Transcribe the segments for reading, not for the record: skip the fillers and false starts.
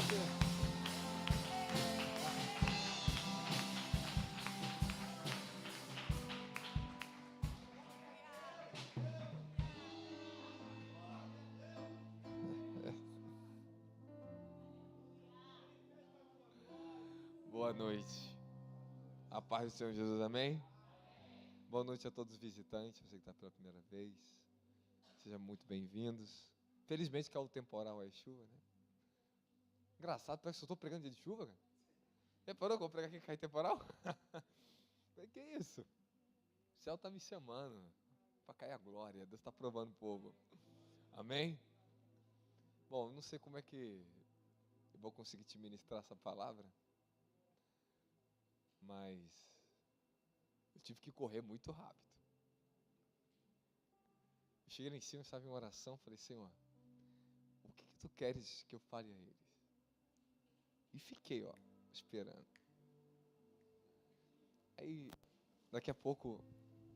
Boa noite. A paz do Senhor Jesus, amém? Boa noite a todos os visitantes, você que está pela primeira vez. Sejam muito bem-vindos. Felizmente caiu o temporal aí, chuva, né? Engraçado, parece que eu estou pregando dia de chuva, cara. Reparou que eu vou pregar aqui e cai temporal? Que isso? O céu está me chamando para cair a glória. Deus está provando o povo. Amém? Bom, não sei como é que eu vou conseguir te ministrar essa palavra, mas eu tive que correr muito rápido. Eu cheguei lá em cima, estava em oração, falei, Senhor, o que tu queres que eu fale a eles? E fiquei, esperando. Aí, daqui a pouco,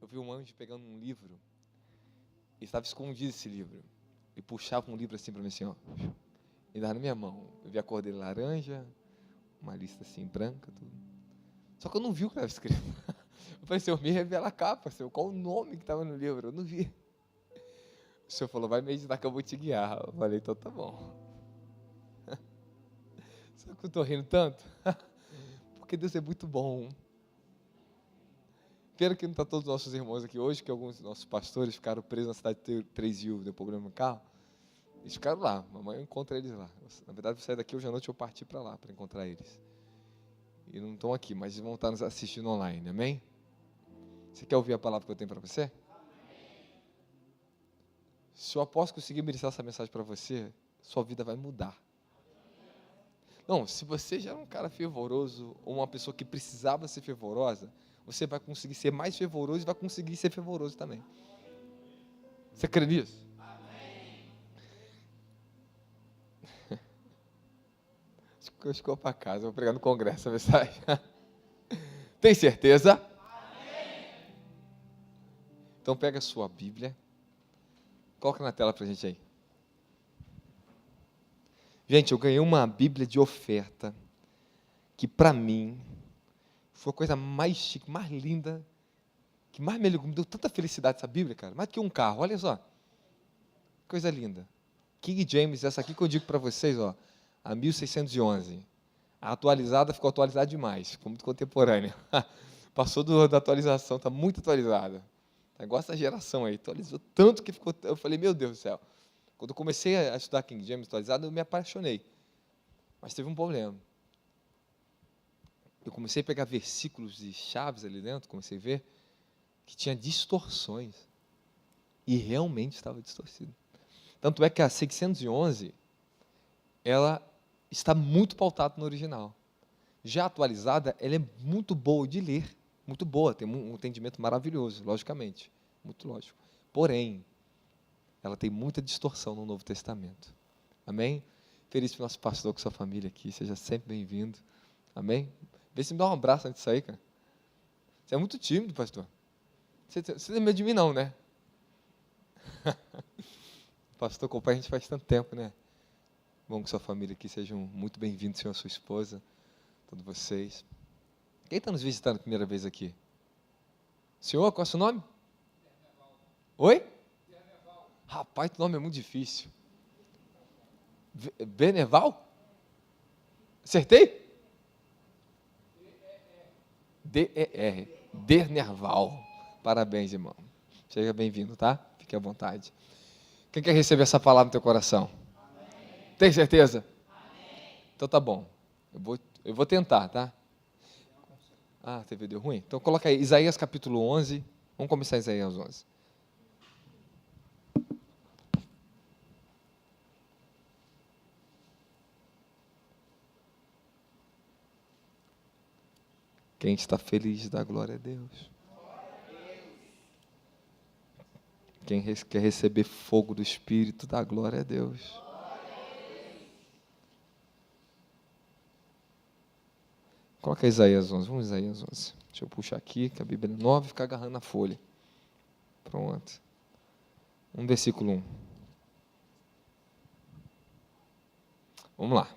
eu vi um anjo pegando um livro, e estava escondido esse livro, e puxava um livro assim para mim, assim, e dava na minha mão. Eu vi a cor dele laranja, uma lista assim, branca, tudo. Só que eu não vi o que estava escrito. Eu falei, Senhor, me revela a capa, Senhor, qual o nome que estava no livro? Eu não vi. O Senhor falou, vai meditar que eu vou te guiar. Eu falei, então tá bom. Sabe que eu estou rindo tanto? Porque Deus é muito bom. Pena que não está todos os nossos irmãos aqui hoje, que alguns dos nossos pastores ficaram presos na cidade de Três Rios, deu problema no carro. Eles ficaram lá, amanhã eu encontro eles lá. Na verdade, eu vou sair daqui hoje à noite e eu partir para lá, para encontrar eles. E não estão aqui, mas vão estar nos assistindo online, amém? Você quer ouvir a palavra que eu tenho para você? Se eu apóstolo conseguir ministrar essa mensagem para você, sua vida vai mudar. Não, se você já era um cara fervoroso, ou uma pessoa que precisava ser fervorosa, você vai conseguir ser mais fervoroso e vai conseguir ser fervoroso também. Você crê nisso? Acho que eu estou para casa, vou pregar no congresso a mensagem. Tem certeza? Então pega a sua Bíblia, coloca na tela para a gente aí. Gente, eu ganhei uma Bíblia de oferta, que para mim foi a coisa mais chique, mais linda, que mais me deu tanta felicidade essa Bíblia, cara, mais do que um carro, olha só, coisa linda. King James, essa aqui que eu digo para vocês, a 1611, a atualizada ficou atualizada demais, ficou muito contemporânea, passou da atualização, está muito atualizada, tá igual essa geração aí, atualizou tanto que ficou, eu falei, meu Deus do céu, quando eu comecei a estudar King James atualizado, eu me apaixonei, mas teve um problema. Eu comecei a pegar versículos e chaves ali dentro, comecei a ver que tinha distorções. E realmente estava distorcido. Tanto é que a 611, ela está muito pautada no original. Já atualizada, ela é muito boa de ler, muito boa, tem um entendimento maravilhoso, logicamente, muito lógico. Porém, ela tem muita distorção no Novo Testamento. Amém? Feliz para o nosso pastor com sua família aqui, seja sempre bem-vindo. Amém? Vê se me dá um abraço antes de sair, cara. Você é muito tímido, pastor. Você não tem medo de mim, não, né? Pastor, acompanha a gente faz tanto tempo, né? Bom que sua família aqui sejam muito bem-vindos, senhor, sua esposa, todos vocês. Quem está nos visitando a primeira vez aqui? Senhor, qual é o seu nome? Oi? Rapaz, o nome é muito difícil. Beneval? Acertei? D-E-R. Dernerval. Parabéns, irmão. Seja bem-vindo, tá? Fique à vontade. Quem quer receber essa palavra no teu coração? Amém. Tem certeza? Amém. Então tá bom. Eu vou tentar, tá? Ah, a TV deu ruim? Então coloca aí, Isaías capítulo 11. Vamos começar Isaías 11. Quem está feliz dá glória a Deus. Quem quer receber fogo do Espírito dá glória a Deus. Coloca Isaías 11. Vamos Isaías 11. Deixa eu puxar aqui, que a Bíblia é nova e ficar agarrando na folha. Pronto. Versículo 1. Vamos lá.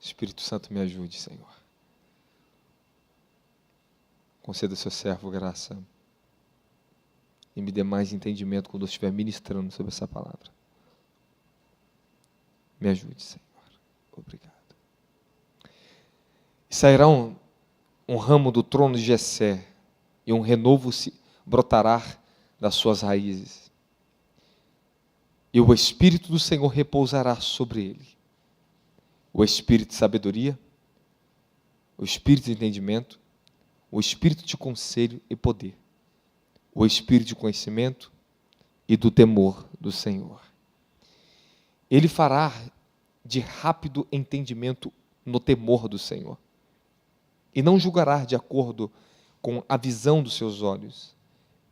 Espírito Santo, me ajude, Senhor. Conceda ao seu servo graça e me dê mais entendimento quando eu estiver ministrando sobre essa palavra. Me ajude, Senhor. Obrigado. E sairá um ramo do trono de Jessé, e um renovo se brotará das suas raízes. E o Espírito do Senhor repousará sobre ele. O Espírito de sabedoria, o Espírito de entendimento, o Espírito de conselho e poder, o Espírito de conhecimento e do temor do Senhor. Ele fará de rápido entendimento no temor do Senhor, e não julgará de acordo com a visão dos seus olhos,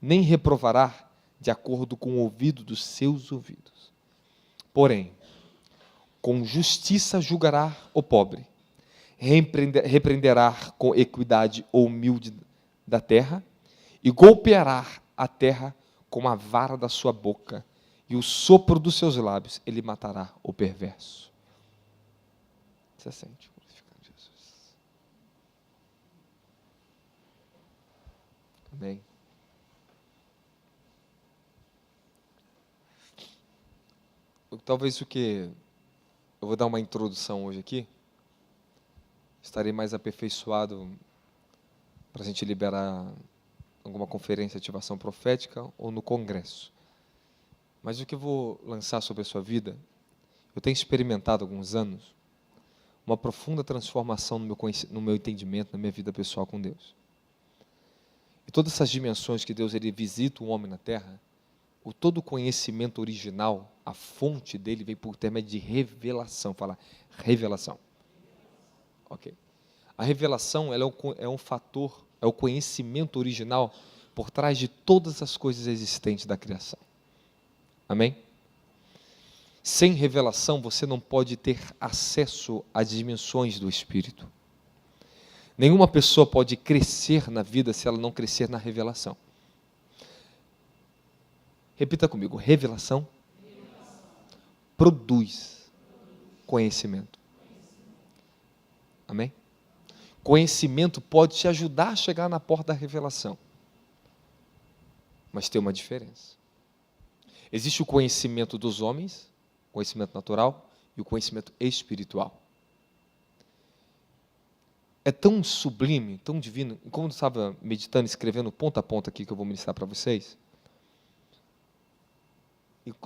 nem reprovará de acordo com o ouvido dos seus ouvidos. Porém, com justiça julgará o pobre, repreenderá com equidade o humilde da terra, e golpeará a terra com a vara da sua boca, e o sopro dos seus lábios ele matará o perverso. Você sente, glorificando Jesus. Amém. Talvez o que eu vou dar uma introdução hoje aqui, estarei mais aperfeiçoado para a gente liberar alguma conferência de ativação profética ou no congresso. Mas o que eu vou lançar sobre a sua vida, eu tenho experimentado há alguns anos uma profunda transformação no meu entendimento, na minha vida pessoal com Deus. E todas essas dimensões que Deus ele visita o homem na terra, todo o conhecimento original, a fonte dele vem por intermédio de revelação. Fala, revelação. Ok. A revelação ela é um fator, é o conhecimento original por trás de todas as coisas existentes da criação. Amém? Sem revelação, você não pode ter acesso às dimensões do Espírito. Nenhuma pessoa pode crescer na vida se ela não crescer na revelação. Repita comigo, revelação produz conhecimento. Amém? Conhecimento pode te ajudar a chegar na porta da revelação. Mas tem uma diferença. Existe o conhecimento dos homens, conhecimento natural, e o conhecimento espiritual. É tão sublime, tão divino, e como eu estava meditando, escrevendo ponta a ponta aqui que eu vou ministrar para vocês,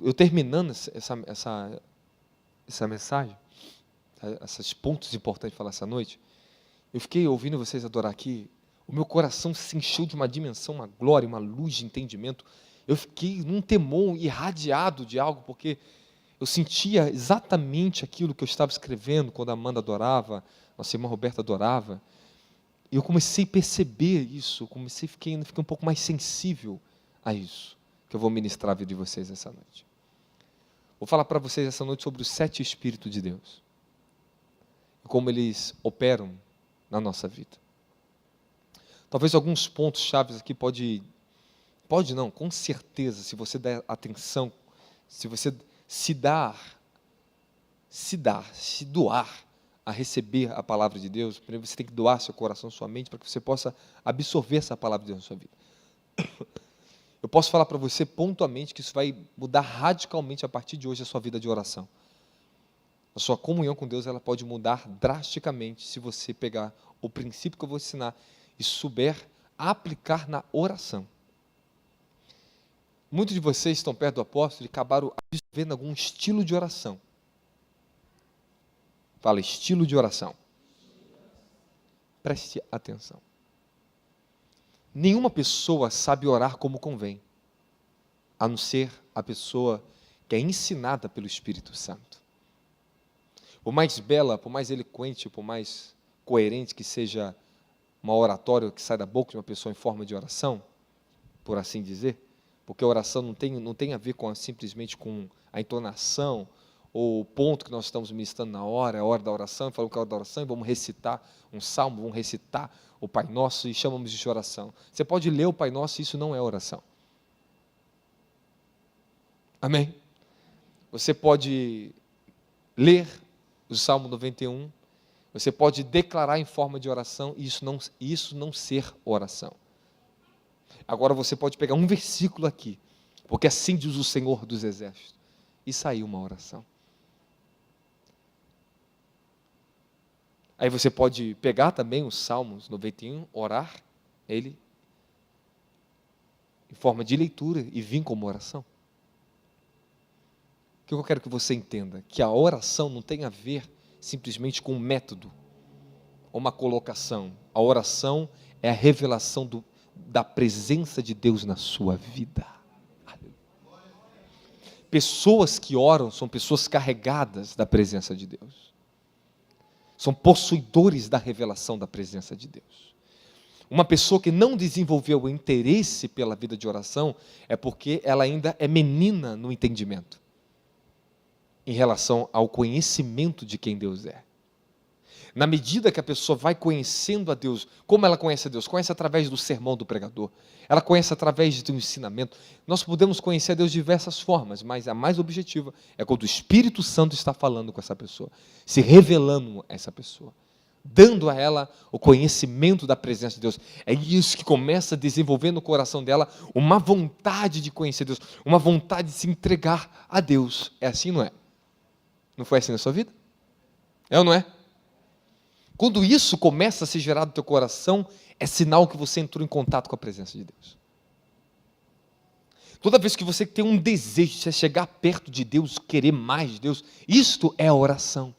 eu terminando essa mensagem, esses pontos importantes de falar essa noite, eu fiquei ouvindo vocês adorar aqui, o meu coração se encheu de uma dimensão, uma glória, uma luz de entendimento. Eu fiquei num temor irradiado de algo, porque eu sentia exatamente aquilo que eu estava escrevendo quando a Amanda adorava, nossa irmã Roberta adorava. E eu comecei a perceber isso, fiquei um pouco mais sensível a isso, que eu vou ministrar a vida de vocês essa noite. Vou falar para vocês essa noite sobre os 7 Espíritos de Deus, e como eles operam na nossa vida. Talvez alguns pontos chaves aqui pode não, com certeza, se você der atenção, se você se doar a receber a palavra de Deus, primeiro você tem que doar seu coração, sua mente, para que você possa absorver essa palavra de Deus na sua vida. Eu posso falar para você pontualmente que isso vai mudar radicalmente a partir de hoje a sua vida de oração. A sua comunhão com Deus ela pode mudar drasticamente se você pegar o princípio que eu vou ensinar e souber aplicar na oração. Muitos de vocês estão perto do apóstolo e acabaram absorvendo algum estilo de oração. Fala, estilo de oração. Preste atenção. Nenhuma pessoa sabe orar como convém, a não ser a pessoa que é ensinada pelo Espírito Santo. Por mais bela, por mais eloquente, por mais coerente que seja uma oratória que sai da boca de uma pessoa em forma de oração, por assim dizer, porque a oração não tem a ver simplesmente com a entonação ou o ponto que nós estamos ministrando na hora, é a hora da oração, falamos que é a hora da oração e vamos recitar um salmo, vamos recitar o Pai Nosso e chamamos de oração. Você pode ler o Pai Nosso e isso não é oração. Amém? Você pode ler o Salmo 91 Você pode declarar em forma de oração e isso não ser oração. Agora você pode pegar um versículo aqui, porque assim diz o Senhor dos Exércitos, e sair uma oração. Aí você pode pegar também os Salmos 91, orar ele em forma de leitura e vir como oração. O que eu quero que você entenda? Que a oração não tem a ver simplesmente com um método ou uma colocação. A oração é a revelação da presença de Deus na sua vida. Pessoas que oram são pessoas carregadas da presença de Deus. São possuidores da revelação da presença de Deus. Uma pessoa que não desenvolveu o interesse pela vida de oração é porque ela ainda é menina no entendimento, em relação ao conhecimento de quem Deus é. Na medida que a pessoa vai conhecendo a Deus, como ela conhece a Deus? Conhece através do sermão do pregador, ela conhece através do ensinamento. Nós podemos conhecer a Deus de diversas formas, mas a mais objetiva é quando o Espírito Santo está falando com essa pessoa, se revelando a essa pessoa, dando a ela o conhecimento da presença de Deus. É isso que começa a desenvolver no coração dela uma vontade de conhecer Deus, uma vontade de se entregar a Deus. É assim, não é? Não foi assim na sua vida? É ou não é? Quando isso começa a se gerar no teu coração, é sinal que você entrou em contato com a presença de Deus. Toda vez que você tem um desejo de chegar perto de Deus, querer mais de Deus, isto é a oração.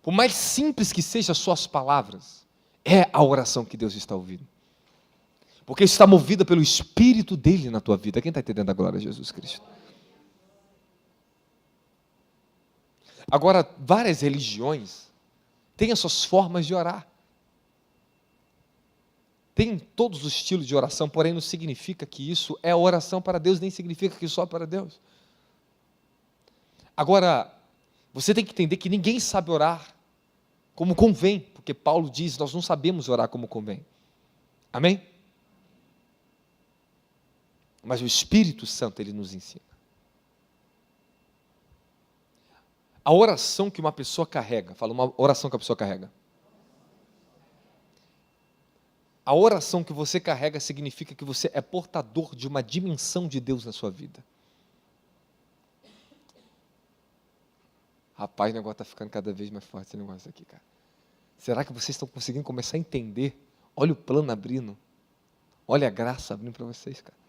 Por mais simples que sejam as suas palavras, é a oração que Deus está ouvindo. Porque está movida pelo Espírito dele na tua vida. Quem está entendendo a glória de Jesus Cristo? Agora, várias religiões têm as suas formas de orar. Tem todos os estilos de oração, porém não significa que isso é oração para Deus, nem significa que só para Deus. Agora, você tem que entender que ninguém sabe orar como convém, porque Paulo diz, nós não sabemos orar como convém. Amém? Mas o Espírito Santo, ele nos ensina. A oração que uma pessoa carrega, fala uma oração que a pessoa carrega. A oração que você carrega significa que você é portador de uma dimensão de Deus na sua vida. Rapaz, o negócio está ficando cada vez mais forte esse negócio aqui, cara. Será que vocês estão conseguindo começar a entender? Olha o plano abrindo. Olha a graça abrindo para vocês, cara.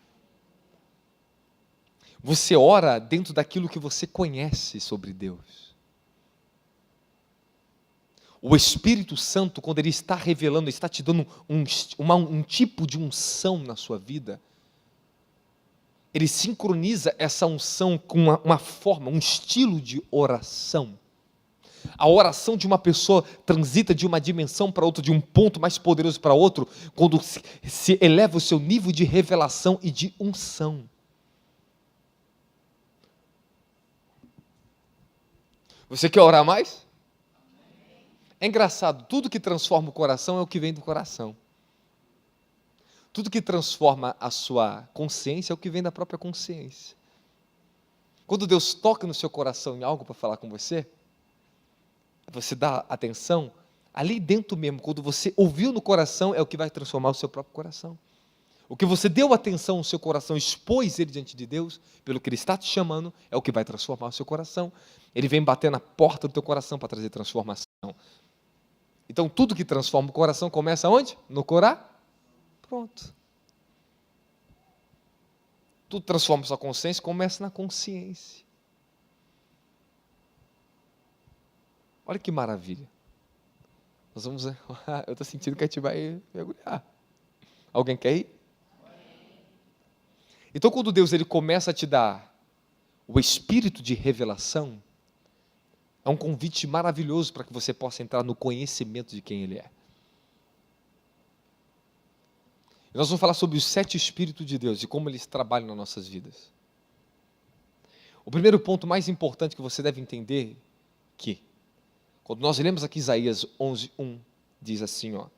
Você ora dentro daquilo que você conhece sobre Deus. O Espírito Santo, quando Ele está revelando, está te dando um tipo de unção na sua vida, Ele sincroniza essa unção com uma forma, um estilo de oração. A oração de uma pessoa transita de uma dimensão para outra, de um ponto mais poderoso para outro, quando se eleva o seu nível de revelação e de unção. Você quer orar mais? É engraçado, tudo que transforma o coração é o que vem do coração. Tudo que transforma a sua consciência é o que vem da própria consciência. Quando Deus toca no seu coração em algo para falar com você, você dá atenção, ali dentro mesmo, quando você ouviu no coração, é o que vai transformar o seu próprio coração. O que você deu atenção no seu coração, expôs ele diante de Deus, pelo que Ele está te chamando, é o que vai transformar o seu coração. Ele vem bater na porta do teu coração para trazer transformação. Então, tudo que transforma o coração começa onde? No coração. Pronto. Tudo transforma a sua consciência, começa na consciência. Olha que maravilha. Nós vamos... Eu estou sentindo que a gente vai mergulhar. Alguém quer ir? Então, quando Deus ele começa a te dar o espírito de revelação, é um convite maravilhoso para que você possa entrar no conhecimento de quem Ele é. E nós vamos falar sobre os 7 Espíritos de Deus e como eles trabalham nas nossas vidas. O primeiro ponto mais importante que você deve entender que, quando nós lemos aqui Isaías 11:1, diz assim, ó,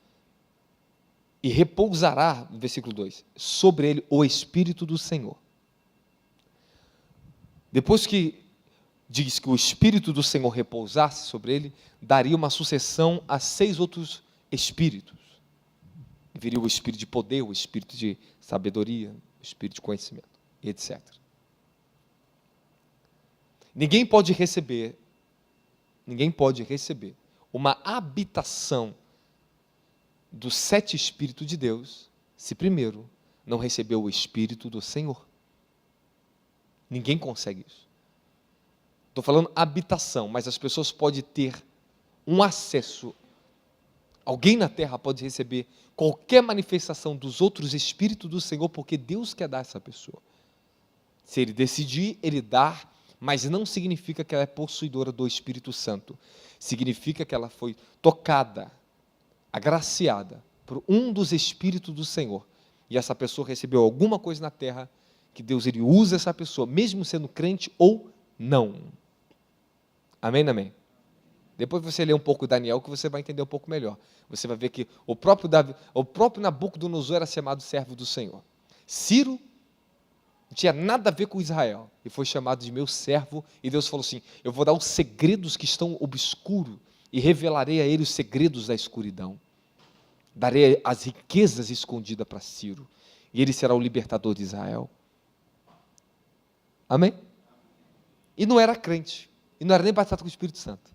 e repousará, no versículo 2, sobre ele o Espírito do Senhor. Depois que diz que o Espírito do Senhor repousasse sobre ele, daria uma sucessão a 6 outros espíritos. Viria o espírito de poder, o espírito de sabedoria, o espírito de conhecimento, etc. Ninguém pode receber uma habitação dos 7 Espíritos de Deus, se primeiro não recebeu o Espírito do Senhor. Ninguém consegue isso. Estou falando habitação, mas as pessoas podem ter um acesso. Alguém na terra pode receber qualquer manifestação dos outros Espíritos do Senhor, porque Deus quer dar a essa pessoa. Se Ele decidir, Ele dá, mas não significa que ela é possuidora do Espírito Santo. Significa que ela foi tocada, agraciada por um dos Espíritos do Senhor. E essa pessoa recebeu alguma coisa na terra, que Deus ele usa essa pessoa, mesmo sendo crente ou não. Amém, amém? Depois você lê um pouco Daniel, que você vai entender um pouco melhor. Você vai ver que o próprio Nabucodonosor era chamado servo do Senhor. Ciro não tinha nada a ver com Israel, e foi chamado de meu servo, e Deus falou assim, eu vou dar os segredos que estão obscuros, e revelarei a ele os segredos da escuridão. Darei as riquezas escondidas para Ciro, e ele será o libertador de Israel. Amém? E não era crente, e não era nem batizado com o Espírito Santo,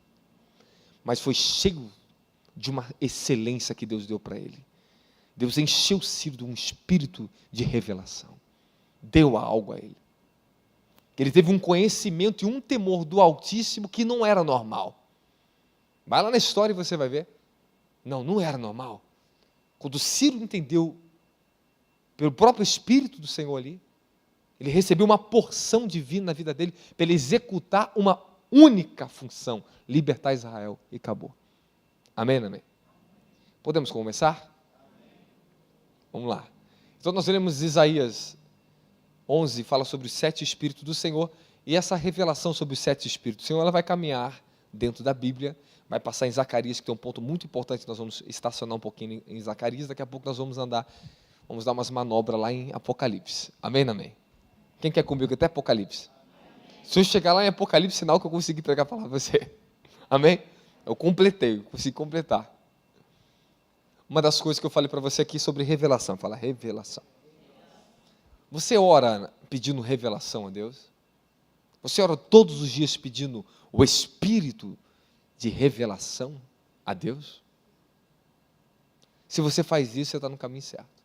mas foi cheio de uma excelência que Deus deu para ele. Deus encheu Ciro de um espírito de revelação, deu algo a ele. Ele teve um conhecimento e um temor do Altíssimo que não era normal. Vai lá na história e você vai ver. Não era normal. Quando Ciro entendeu, pelo próprio Espírito do Senhor ali, ele recebeu uma porção divina na vida dele, para ele executar uma única função, libertar Israel, e acabou. Amém, amém? Podemos começar? Vamos lá. Então nós lemos Isaías 11, fala sobre os 7 Espíritos do Senhor, e essa revelação sobre os 7 Espíritos do Senhor, ela vai caminhar dentro da Bíblia, vai passar em Zacarias, que tem um ponto muito importante, nós vamos estacionar um pouquinho em Zacarias, daqui a pouco nós vamos dar umas manobras lá em Apocalipse. Amém, amém? Quem quer comigo até Apocalipse? Se eu chegar lá em Apocalipse, sinal que eu consegui pregar a palavra para você. Amém? Eu consegui completar. Uma das coisas que eu falei para você aqui sobre revelação, fala revelação. Você ora pedindo revelação a Deus? Você ora todos os dias pedindo o Espírito de revelação a Deus? Se você faz isso, você está no caminho certo.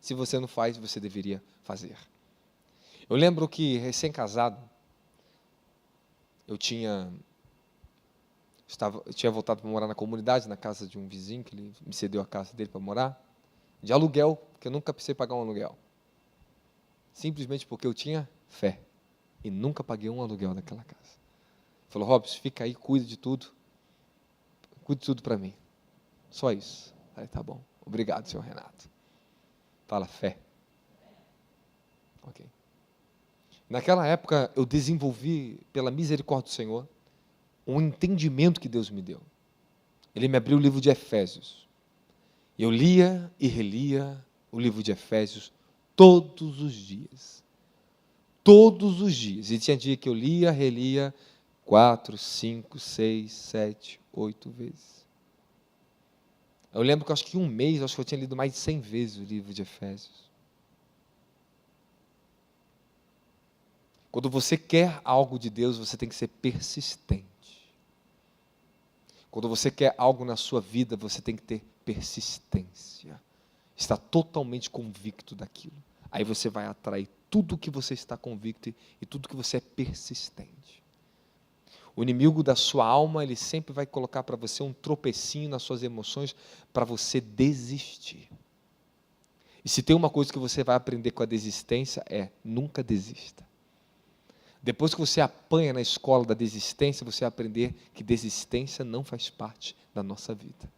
Se você não faz, você deveria fazer. Eu lembro que, recém-casado, eu tinha voltado para morar na comunidade, na casa de um vizinho, que ele me cedeu a casa dele para morar, de aluguel, porque eu nunca precisei pagar um aluguel. Simplesmente porque eu tinha fé, e nunca paguei um aluguel daquela casa. Ele falou, Robson, fica aí, cuide de tudo para mim. Só isso. Aí, tá bom. Obrigado, senhor Renato. Fala fé. Ok. Naquela época, eu desenvolvi, pela misericórdia do Senhor, um entendimento que Deus me deu. Ele me abriu o livro de Efésios. Eu lia e relia o livro de Efésios todos os dias. Todos os dias. E tinha dia que eu lia, relia 4, 5, 6, 7, 8 vezes. Eu lembro que acho que em um mês, acho que eu tinha lido mais de 100 vezes o livro de Efésios. Quando você quer algo de Deus, você tem que ser persistente. Quando você quer algo na sua vida, você tem que ter persistência. Estar totalmente convicto daquilo. Aí você vai atrair tudo que você está convicto e tudo que você é persistente. O inimigo da sua alma, ele sempre vai colocar para você um tropecinho nas suas emoções para você desistir. E se tem uma coisa que você vai aprender com a desistência é nunca desista. Depois que você apanha na escola da desistência, você vai aprender que desistência não faz parte da nossa vida.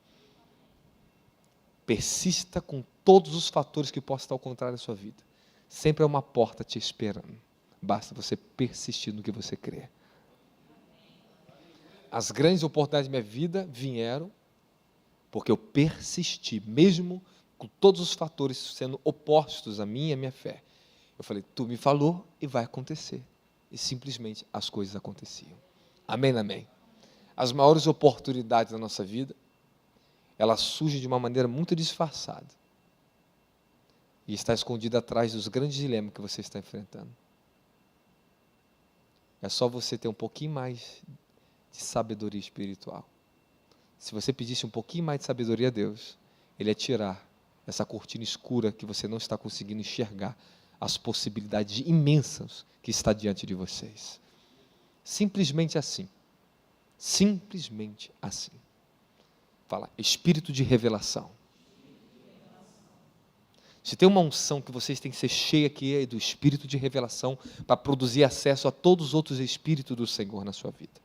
Persista com todos os fatores que possam estar ao contrário da sua vida. Sempre é uma porta te esperando. Basta você persistir no que você crê. As grandes oportunidades da minha vida vieram porque eu persisti, mesmo com todos os fatores sendo opostos a mim e a minha fé. Eu falei, tu me falou e vai acontecer. E simplesmente as coisas aconteciam. Amém, amém. As maiores oportunidades da nossa vida, elas surgem de uma maneira muito disfarçada. E está escondida atrás dos grandes dilemas que você está enfrentando. É só você ter um pouquinho mais de sabedoria espiritual. Se você pedisse um pouquinho mais de sabedoria a Deus, Ele ia tirar essa cortina escura que você não está conseguindo enxergar as possibilidades imensas que está diante de vocês. Simplesmente assim. Simplesmente assim. Fala, espírito de revelação. Se tem uma unção que vocês têm que ser cheia aqui é do espírito de revelação para produzir acesso a todos os outros espíritos do Senhor na sua vida.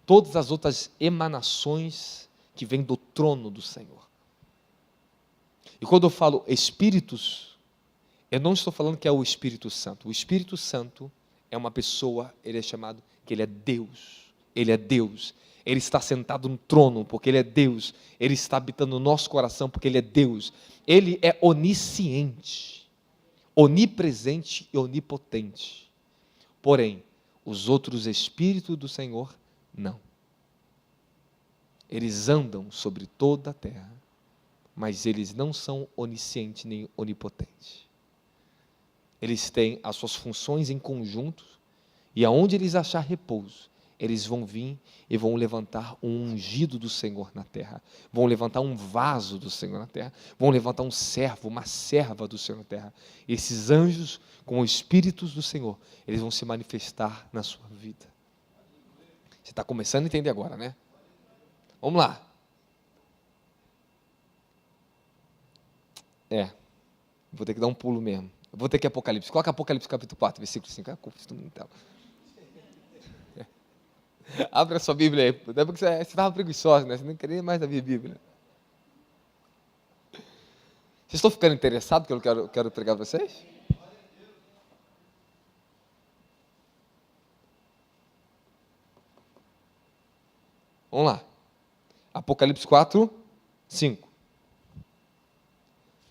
Todas as outras emanações que vêm do trono do Senhor. E quando eu falo espíritos, eu não estou falando que é o Espírito Santo. O Espírito Santo é uma pessoa, ele é chamado, que ele é Deus. Ele é Deus. Ele está sentado no trono, porque Ele é Deus. Ele está habitando no nosso coração, porque Ele é Deus. Ele é onisciente, onipresente e onipotente. Porém, os outros espíritos do Senhor, não. Eles andam sobre toda a terra, mas eles não são oniscientes nem onipotentes. Eles têm as suas funções em conjunto, e aonde eles achar repouso, eles vão vir e vão levantar um ungido do Senhor na terra, vão levantar um vaso do Senhor na terra, vão levantar um servo, uma serva do Senhor na terra. E esses anjos, com os espíritos do Senhor, eles vão se manifestar na sua vida. Você está começando a entender agora, né? Vamos lá. Vou ter que dar um pulo mesmo. Eu vou ter que Apocalipse. Coloca Apocalipse capítulo 4, versículo 5. Abre a sua Bíblia aí. Porque você estava preguiçoso, né? Você não queria mais da minha Bíblia. Vocês estão ficando interessados que eu quero pregar para vocês? Vamos lá. Apocalipse 4, 5.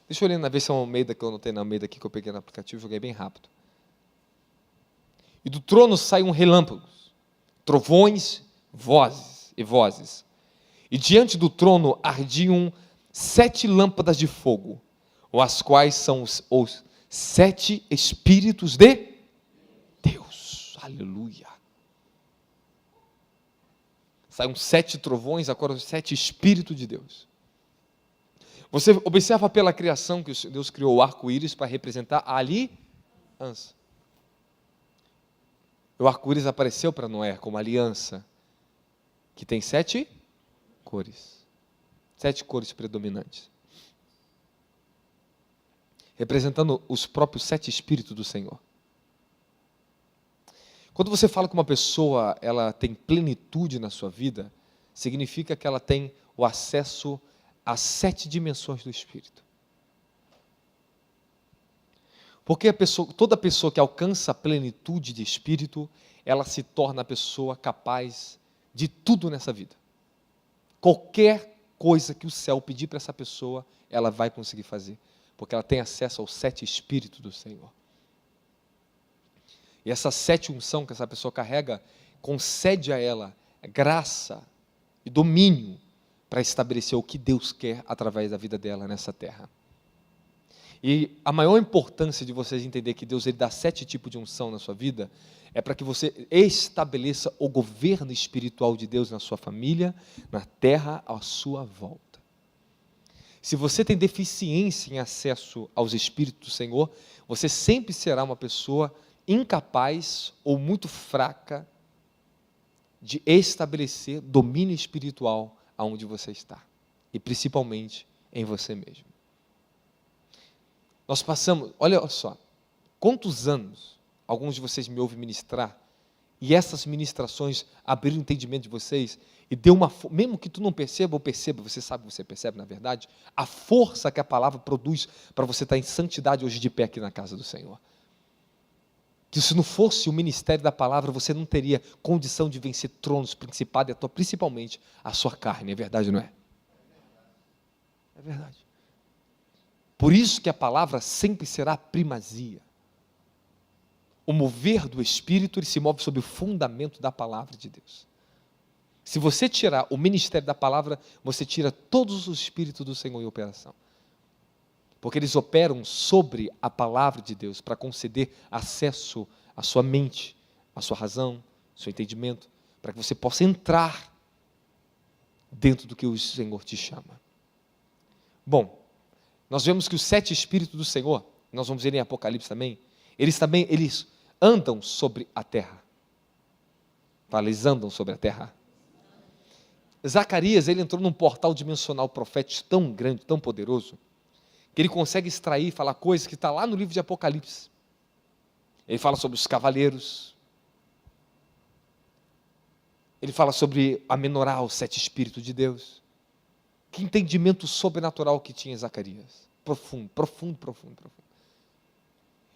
Deixa eu ler na versão Almeida, que eu anotei na Almeida aqui, que eu peguei no aplicativo, joguei bem rápido. E do trono saem relâmpagos, trovões, vozes. E diante do trono ardiam 7 lâmpadas de fogo, as quais são os 7 Espíritos de Deus. Aleluia. Saem 7 trovões, agora os 7 Espíritos de Deus. Você observa pela criação que Deus criou o arco-íris para representar a aliança. O arco-íris apareceu para Noé como aliança, que tem 7 cores. 7 cores predominantes. Representando os próprios 7 Espíritos do Senhor. Quando você fala que uma pessoa ela tem plenitude na sua vida, significa que ela tem o acesso às 7 dimensões do Espírito. Porque toda pessoa que alcança a plenitude de Espírito, ela se torna a pessoa capaz de tudo nessa vida. Qualquer coisa que o céu pedir para essa pessoa, ela vai conseguir fazer. Porque ela tem acesso aos 7 Espíritos do Senhor. E essa 7 unção que essa pessoa carrega, concede a ela graça e domínio para estabelecer o que Deus quer através da vida dela nessa terra. E a maior importância de vocês entender que Deus ele dá 7 tipos de unção na sua vida, é para que você estabeleça o governo espiritual de Deus na sua família, na terra, à sua volta. Se você tem deficiência em acesso aos Espíritos do Senhor, você sempre será uma pessoa incapaz ou muito fraca de estabelecer domínio espiritual aonde você está, e principalmente em você mesmo. Nós passamos, olha só, quantos anos alguns de vocês me ouvem ministrar, e essas ministrações abriram o entendimento de vocês, e deu uma, mesmo que tu não perceba ou perceba, você sabe que você percebe na verdade, a força que a palavra produz para você estar em santidade hoje de pé aqui na casa do Senhor. Que se não fosse o ministério da palavra, você não teria condição de vencer tronos, principados e principalmente a sua carne, é verdade ou não é? É verdade. Por isso que a palavra sempre será primazia. o mover do Espírito, ele se move sob o fundamento da palavra de Deus. Se você tirar o ministério da palavra, você tira todos os Espíritos do Senhor em operação. Porque eles operam sobre a palavra de Deus para conceder acesso à sua mente, à sua razão, ao seu entendimento, para que você possa entrar dentro do que o Senhor te chama. Bom, nós vemos que os 7 Espíritos do Senhor, nós vamos ver em Apocalipse também, eles andam sobre a terra. Fala, eles andam sobre a terra. Zacarias, ele entrou num portal dimensional profético tão grande, tão poderoso, que ele consegue extrair e falar coisas que está lá no livro de Apocalipse. Ele fala sobre os cavaleiros, ele fala sobre a menorá, os 7 Espíritos de Deus. Que entendimento sobrenatural que tinha Zacarias. Profundo, profundo, profundo, profundo.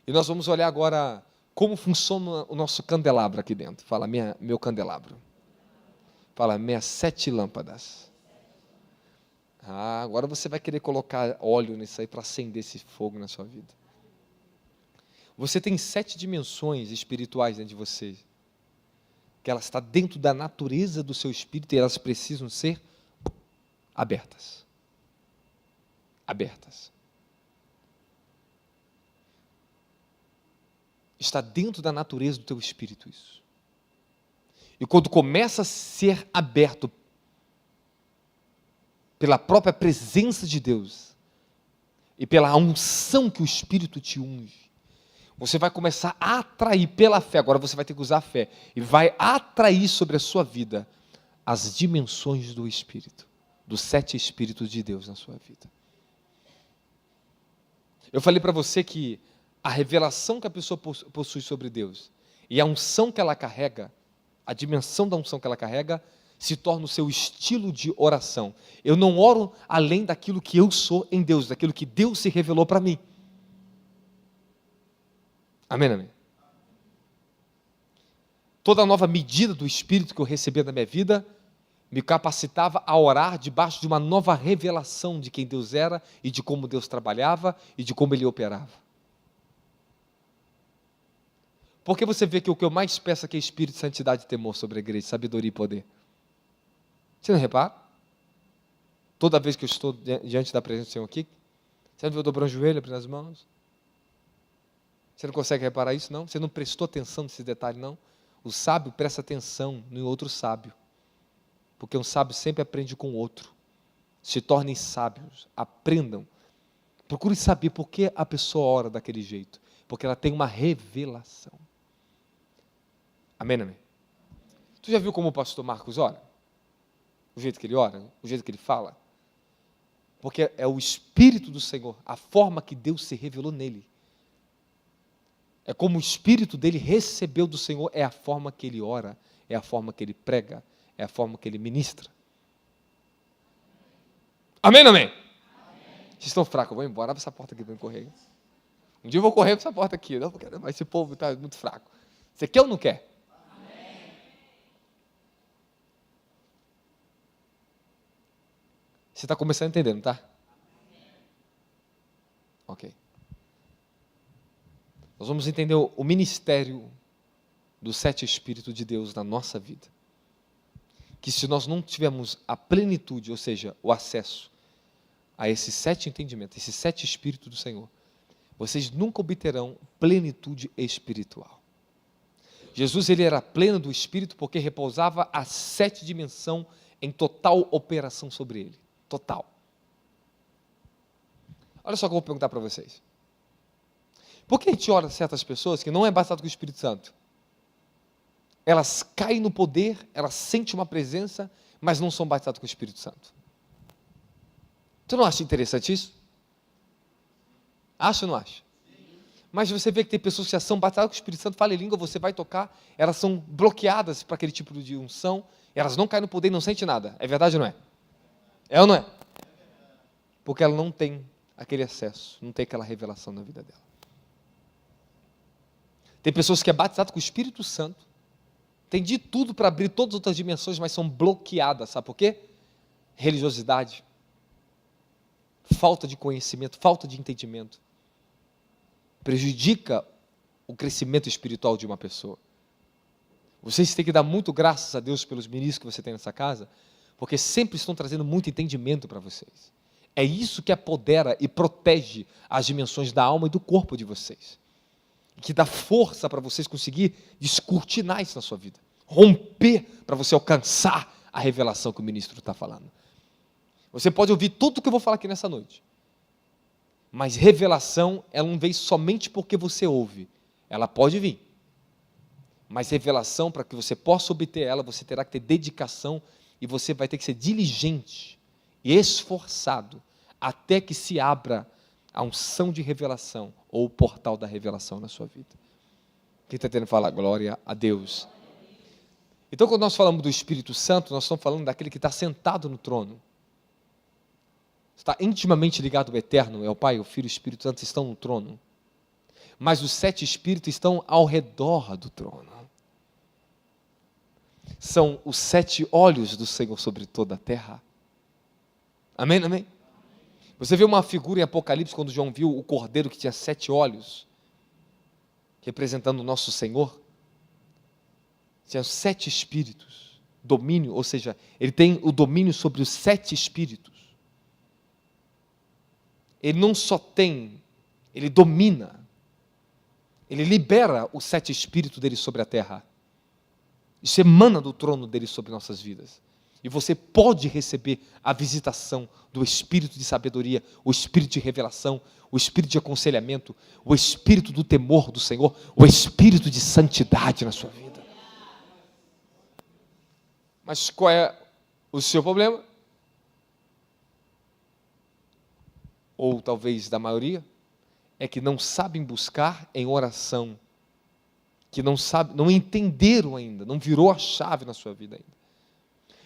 E nós vamos olhar agora como funciona o nosso candelabro aqui dentro. Fala, meu candelabro. Fala, minhas 7 lâmpadas. Agora você vai querer colocar óleo nisso aí para acender esse fogo na sua vida. Você tem 7 dimensões espirituais dentro de você, que elas estão dentro da natureza do seu espírito e elas precisam ser abertas. Abertas. Está dentro da natureza do teu espírito isso. E quando começa a ser aberto pela própria presença de Deus e pela unção que o Espírito te unge, você vai começar a atrair pela fé, agora você vai ter que usar a fé, e vai atrair sobre a sua vida as dimensões do Espírito, dos 7 Espíritos de Deus na sua vida. Eu falei para você que a revelação que a pessoa possui sobre Deus e a unção que ela carrega, a dimensão da unção que ela carrega, se torna o seu estilo de oração. Eu não oro além daquilo que eu sou em Deus, daquilo que Deus se revelou para mim. Amém, amém? Toda nova medida do Espírito que eu recebia na minha vida me capacitava a orar debaixo de uma nova revelação de quem Deus era e de como Deus trabalhava e de como Ele operava. Porque você vê que o que eu mais peço aqui é Espírito, santidade e temor sobre a igreja, sabedoria e poder. Você não repara? Toda vez que eu estou diante da presença do Senhor aqui, você não viu eu dobrando o joelho, abrindo as mãos? Você não consegue reparar isso, não? Você não prestou atenção nesse detalhe, não? O sábio presta atenção no outro sábio. Porque um sábio sempre aprende com o outro. Se tornem sábios, aprendam. Procure saber por que a pessoa ora daquele jeito. Porque ela tem uma revelação. Amém, amém? Tu já viu como o pastor Marcos ora? O jeito que ele ora, o jeito que ele fala? Porque é o Espírito do Senhor, a forma que Deus se revelou nele. É como o Espírito dele recebeu do Senhor, é a forma que ele ora, é a forma que ele prega, é a forma que ele ministra. Amém ou amém? Vocês estão fracos, eu vou embora, abre essa porta aqui para eu correr. Um dia eu vou correr para essa porta aqui, não, porque esse povo está muito fraco. Você quer ou não quer? Amém. Você está começando a entender, não está? Amém. Ok. Nós vamos entender o ministério dos 7 Espíritos de Deus na nossa vida. Que se nós não tivermos a plenitude, ou seja, o acesso a esses 7 entendimentos, esses 7 Espíritos do Senhor, vocês nunca obterão plenitude espiritual. Jesus, ele era pleno do Espírito porque repousava a 7 dimensões em total operação sobre ele. Total. Olha só o que eu vou perguntar para vocês. Por que a gente ora certas pessoas que não é batizado com o Espírito Santo? Elas caem no poder, elas sentem uma presença, mas não são batizadas com o Espírito Santo. Tu não acha interessante isso? Acha ou não acha? Mas você vê que tem pessoas que já são batizadas com o Espírito Santo, fala em língua, você vai tocar, elas são bloqueadas para aquele tipo de unção, elas não caem no poder e não sentem nada. É verdade ou não é? É ou não é? Porque ela não tem aquele acesso, não tem aquela revelação na vida dela. Tem pessoas que é batizado com o Espírito Santo, tem de tudo para abrir todas as outras dimensões, mas são bloqueadas, sabe por quê? Religiosidade, falta de conhecimento, falta de entendimento, prejudica o crescimento espiritual de uma pessoa. Vocês têm que dar muito graças a Deus pelos ministros que você tem nessa casa, porque sempre estão trazendo muito entendimento para vocês. É isso que apodera e protege as dimensões da alma e do corpo de vocês. Que dá força para vocês conseguir descortinar isso na sua vida. Romper para você alcançar a revelação que o ministro está falando. Você pode ouvir tudo o que eu vou falar aqui nessa noite. Mas revelação, ela não vem somente porque você ouve. Ela pode vir. Mas revelação, para que você possa obter ela, você terá que ter dedicação e você vai ter que ser diligente e esforçado até que se abra a unção de revelação ou o portal da revelação na sua vida. Quem está tentando falar? Glória a Deus. Então, quando nós falamos do Espírito Santo, nós estamos falando daquele que está sentado no trono. Está intimamente ligado ao Eterno, é o Pai, o Filho e o Espírito Santo estão no trono. Mas os 7 Espíritos estão ao redor do trono. São os 7 olhos do Senhor sobre toda a terra. Amém, amém? Você vê uma figura em Apocalipse, quando João viu o cordeiro que tinha 7 olhos, representando o nosso Senhor. Tinha 7 espíritos, domínio, ou seja, ele tem o domínio sobre os 7 espíritos. Ele não só tem, ele domina, ele libera os 7 espíritos dele sobre a terra. Isso emana do trono dele sobre nossas vidas. E você pode receber a visitação do espírito de sabedoria, o espírito de revelação, o espírito de aconselhamento, o espírito do temor do Senhor, o espírito de santidade na sua vida. Mas qual é o seu problema? Ou talvez da maioria, é que não sabem buscar em oração, que não entenderam ainda, não virou a chave na sua vida ainda.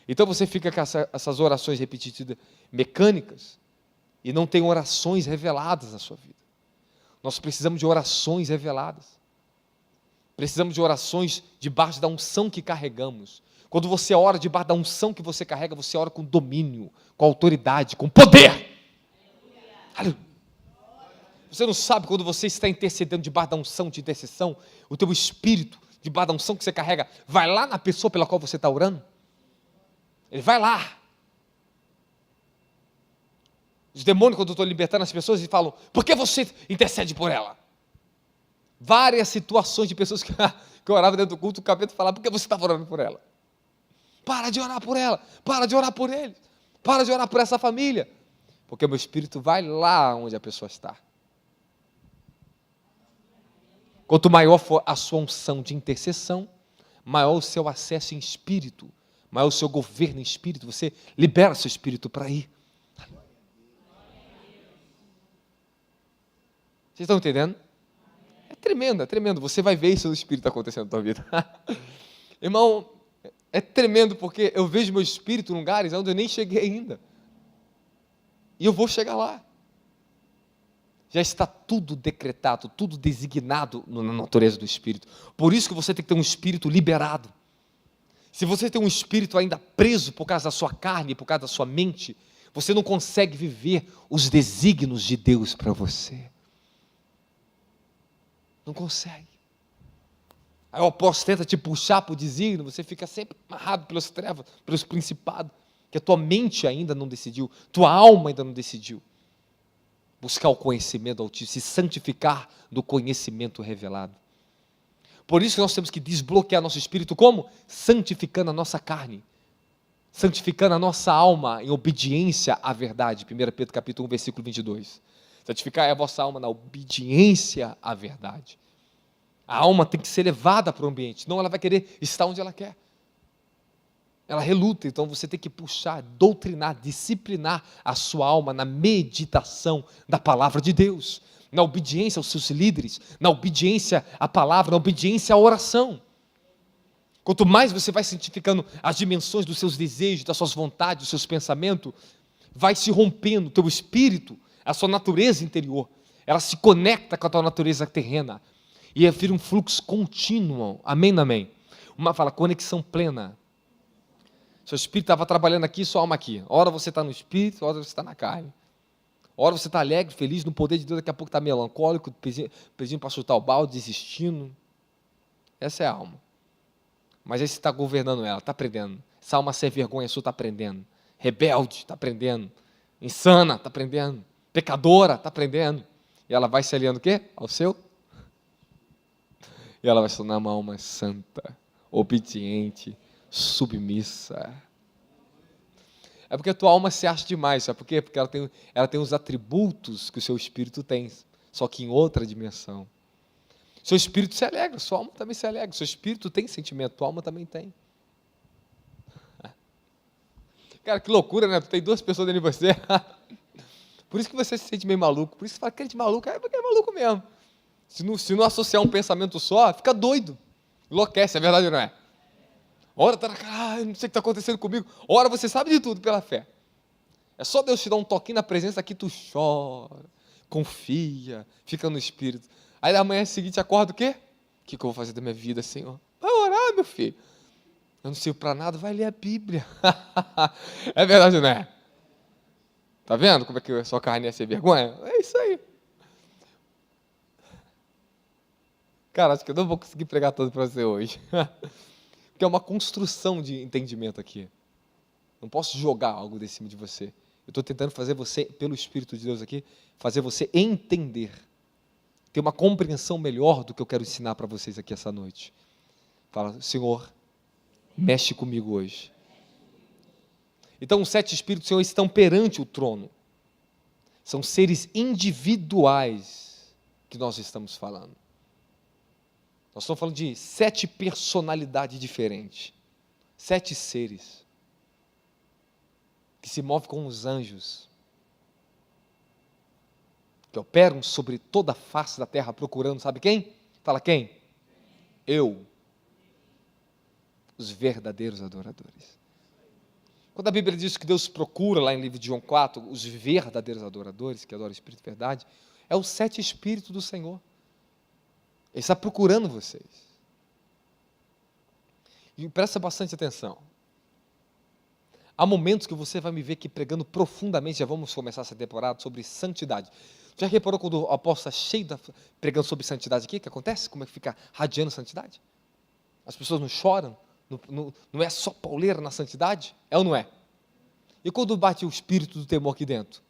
Então você fica com essas orações repetitivas, mecânicas, e não tem orações reveladas na sua vida. Nós precisamos de orações reveladas. Precisamos de orações debaixo da unção que carregamos. Quando você ora debaixo da unção que você carrega, você ora com domínio, com autoridade, com poder. Aleluia. Você não sabe quando você está intercedendo debaixo da unção de intercessão, o teu espírito, debaixo da unção que você carrega, vai lá na pessoa pela qual você está orando? Ele vai lá. Os demônios, quando eu estou libertando as pessoas, eles falam, por que você intercede por ela? Várias situações de pessoas que oravam dentro do culto, o capeta falava, por que você estava orando por ela? Para de orar por ela, para de orar por ele, para de orar por essa família. Porque o meu espírito vai lá onde a pessoa está. Quanto maior for a sua unção de intercessão, maior o seu acesso em espírito, maior o seu governo em espírito, você libera seu espírito para ir. Vocês estão entendendo? É tremendo, é tremendo. Você vai ver isso no espírito acontecendo na tua vida. Irmão, é tremendo porque eu vejo meu espírito em lugares onde eu nem cheguei ainda. E eu vou chegar lá. Já está tudo decretado, tudo designado na natureza do Espírito. Por isso que você tem que ter um espírito liberado. Se você tem um espírito ainda preso por causa da sua carne, por causa da sua mente, você não consegue viver os desígnios de Deus para você. Não consegue. Aí o apóstolo tenta te puxar para o desígnio, você fica sempre amarrado pelas trevas, pelos principados, que a tua mente ainda não decidiu, tua alma ainda não decidiu. Buscar o conhecimento altíssimo, se santificar do conhecimento revelado. Por isso que nós temos que desbloquear nosso espírito, como? Santificando a nossa carne, santificando a nossa alma em obediência à verdade. 1 Pedro capítulo 1, versículo 22. Santificar a vossa alma na obediência à verdade. A alma tem que ser levada para o ambiente, senão ela vai querer estar onde ela quer. Ela reluta, então você tem que puxar, doutrinar, disciplinar a sua alma na meditação da palavra de Deus, na obediência aos seus líderes, na obediência à palavra, na obediência à oração. Quanto mais você vai santificando as dimensões dos seus desejos, das suas vontades, dos seus pensamentos, vai se rompendo o teu espírito, a sua natureza interior, ela se conecta com a tua natureza terrena, e vira um fluxo contínuo, amém, amém? Uma fala, conexão plena. Seu espírito estava trabalhando aqui, sua alma aqui. Ora você está no espírito, ora você está na carne. Hora você está alegre, feliz no poder de Deus, daqui a pouco está melancólico, pedindo para chutar o balde, desistindo. Essa é a alma. Mas aí você está governando ela, está aprendendo. Essa alma sem vergonha sua está aprendendo. Rebelde, está aprendendo. Insana, está aprendendo. Pecadora, está aprendendo. E ela vai se aliando o quê? Ao seu? E ela vai se tornar uma alma santa, obediente, submissa. É porque a tua alma se acha demais, sabe por quê? Porque ela tem os atributos que o seu espírito tem, só que em outra dimensão. Seu espírito se alegra, sua alma também se alegra. Seu espírito tem sentimento, tua alma também tem. Cara, que loucura, né? Tu tem 2 pessoas dentro de você. Por isso que você se sente meio maluco. Por isso que você fala, crente maluco, é porque é maluco mesmo. Se não associar um pensamento só, fica doido. Enlouquece, é verdade ou não é? Ora, tá não sei o que está acontecendo comigo. Ora, você sabe de tudo pela fé. É só Deus te dar um toquinho na presença aqui, tu chora, confia, fica no Espírito. Aí na manhã seguinte acorda o quê? O que eu vou fazer da minha vida, Senhor? Vai orar, meu filho. Eu não sirvo para nada, vai ler a Bíblia. É verdade ou não é? Tá vendo como é que a sua carne é sem vergonha? É isso aí. Cara, acho que eu não vou conseguir pregar tudo para você hoje. Porque é uma construção de entendimento aqui. Não posso jogar algo de cima de você. Eu estou tentando fazer você, pelo Espírito de Deus aqui, fazer você entender. Ter uma compreensão melhor do que eu quero ensinar para vocês aqui essa noite. Fala, Senhor, mexe comigo hoje. Então, os 7 Espíritos do Senhor estão perante o trono. São seres individuais que nós estamos falando. Nós estamos falando de 7 personalidades diferentes. 7 seres. Que se movem com os anjos. Que operam sobre toda a face da terra procurando, sabe quem? Fala quem? Eu. Os verdadeiros adoradores. Quando a Bíblia diz que Deus procura, lá em livro de João 4, os verdadeiros adoradores, que adoram o Espírito e verdade, é os 7 Espíritos do Senhor. Ele está procurando vocês. E presta bastante atenção. Há momentos que você vai me ver aqui pregando profundamente, já vamos começar essa temporada, sobre santidade. Já reparou quando o apóstolo está cheio, pregando sobre santidade aqui, o que acontece? Como é que fica radiando santidade? As pessoas não choram? Não é só pauleira na santidade? É ou não é? E quando bate o espírito do temor aqui dentro?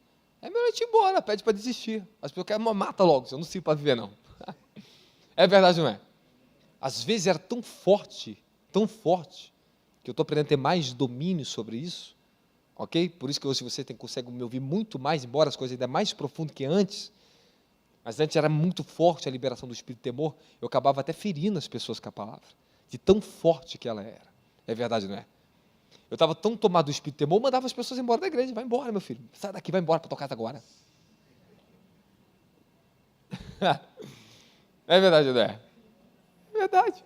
É melhor ir embora, pede para desistir. As pessoas querem, mata logo, eu não sirvo para viver não. É verdade ou não é? Às vezes era tão forte, que eu estou aprendendo a ter mais domínio sobre isso, ok? Por isso que hoje você consegue me ouvir muito mais, embora as coisas ainda mais profundas que antes, mas antes era muito forte a liberação do espírito de temor, eu acabava até ferindo as pessoas com a palavra, de tão forte que ela era. É verdade, não é? Eu estava tão tomado do espírito de temor, eu mandava as pessoas embora da igreja. Vai embora, meu filho, sai daqui, vai embora para tua casa agora. É verdade, não é? É verdade.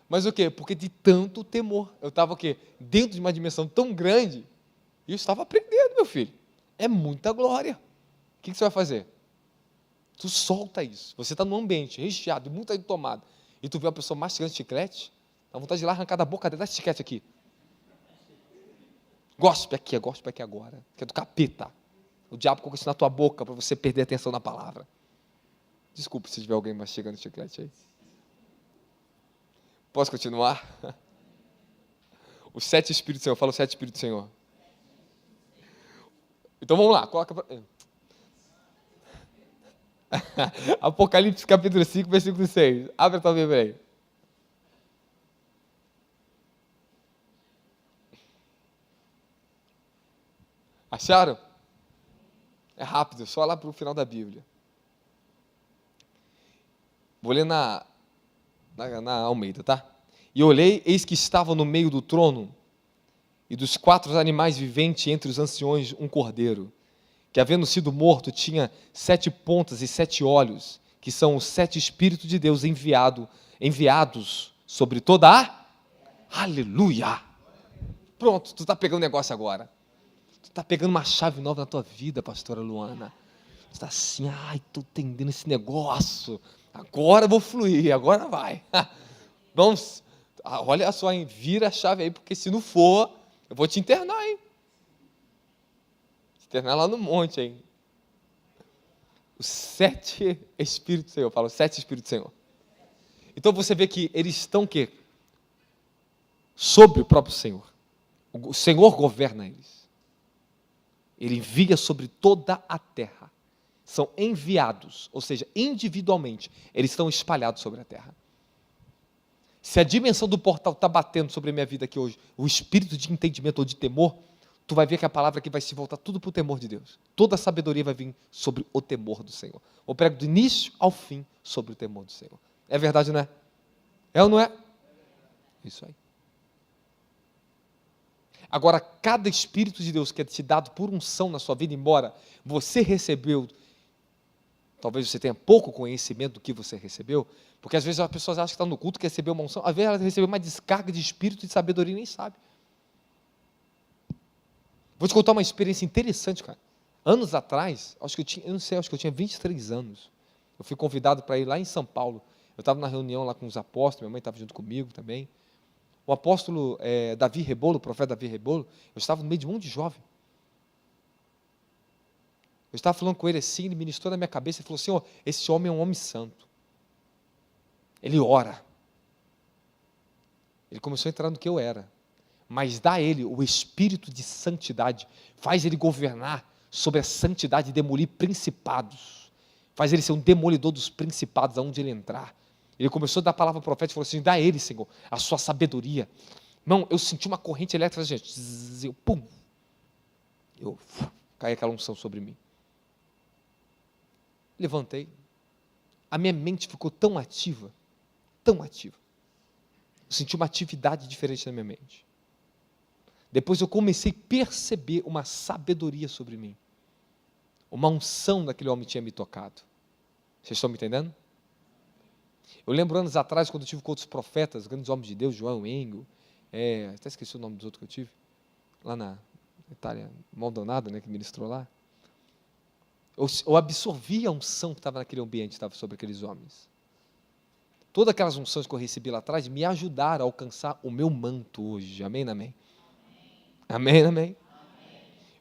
Mas o quê? Porque de tanto temor. Eu estava o quê? Dentro de uma dimensão tão grande, e eu estava aprendendo, meu filho. É muita glória. O que você vai fazer? Tu solta isso. Você está num ambiente recheado, muito aí tomado, e tu vê uma pessoa mastigando chiclete, dá vontade de ir lá arrancar da boca dela, dá esse chiclete aqui. Gospe aqui agora, que é do capeta. O diabo colocou isso na tua boca para você perder a atenção na palavra. Desculpe se tiver alguém mastigando chiclete aí. Posso continuar? Os 7 Espíritos do Senhor, fala os 7 Espíritos do Senhor. Então vamos lá, coloca para... Apocalipse capítulo 5, versículo 6. Abre a tua Bíblia aí. Acharam? É rápido, só lá para o final da Bíblia. Vou ler na Almeida, tá? E olhei, eis que estava no meio do trono, e dos 4 animais viventes entre os anciões um cordeiro, que havendo sido morto tinha 7 pontas e 7 olhos, que são os 7 Espíritos de Deus enviados sobre toda a... Aleluia! Pronto, tu está pegando negócio agora. Tu está pegando uma chave nova na tua vida, pastora Luana. Tu está assim, ai, estou entendendo esse negócio. Agora eu vou fluir, agora vai. Vamos, olha só, hein? Vira a chave aí, porque se não for, eu vou te internar, hein? Te internar lá no monte, hein? Os 7 Espíritos do Senhor. Eu falo, 7 Espíritos do Senhor. Então você vê que eles estão o quê? Sobre o próprio Senhor. O Senhor governa eles. Ele envia sobre toda a terra. São enviados, ou seja, individualmente, eles estão espalhados sobre a terra. Se a dimensão do portal está batendo sobre a minha vida aqui hoje, o espírito de entendimento ou de temor, tu vai ver que a palavra aqui vai se voltar tudo para o temor de Deus. Toda a sabedoria vai vir sobre o temor do Senhor. Eu prego do início ao fim sobre o temor do Senhor. É verdade, não é? É ou não é? Isso aí. Agora, cada Espírito de Deus que é te dado por unção na sua vida, embora você recebeu, talvez você tenha pouco conhecimento do que você recebeu, porque às vezes as pessoas acham que estão no culto, que recebeu uma unção, às vezes ela recebeu uma descarga de espírito e de sabedoria e nem sabe. Vou te contar uma experiência interessante, cara. Anos atrás, acho que eu tinha 23 anos. Eu fui convidado para ir lá em São Paulo. Eu estava na reunião lá com os apóstolos, minha mãe estava junto comigo também. O apóstolo Davi Rebolo, o profeta Davi Rebolo, eu estava no meio de um monte de jovem. Eu estava falando com ele assim, ele ministrou na minha cabeça e falou assim, esse homem é um homem santo. Ele ora. Ele começou a entrar no que eu era. Mas dá a ele o espírito de santidade, faz ele governar sobre a santidade e demolir principados. Faz ele ser um demolidor dos principados, aonde ele entrar. Ele começou a dar a palavra profética e falou assim, dá a ele, Senhor, a sua sabedoria. Irmão, eu senti uma corrente elétrica, gente, pum, caiu aquela unção sobre mim. Levantei, a minha mente ficou tão ativa, eu senti uma atividade diferente na minha mente. Depois eu comecei a perceber uma sabedoria sobre mim, uma unção daquele homem tinha me tocado. Vocês estão me entendendo? Eu lembro anos atrás, quando eu tive com outros profetas, grandes homens de Deus, João Engel, até esqueci o nome dos outros que eu tive, lá na Itália, Maldonado, né, que ministrou lá. Eu absorvi a unção que estava naquele ambiente, estava sobre aqueles homens. Todas aquelas unções que eu recebi lá atrás me ajudaram a alcançar o meu manto hoje. Amém, amém? Amém, amém?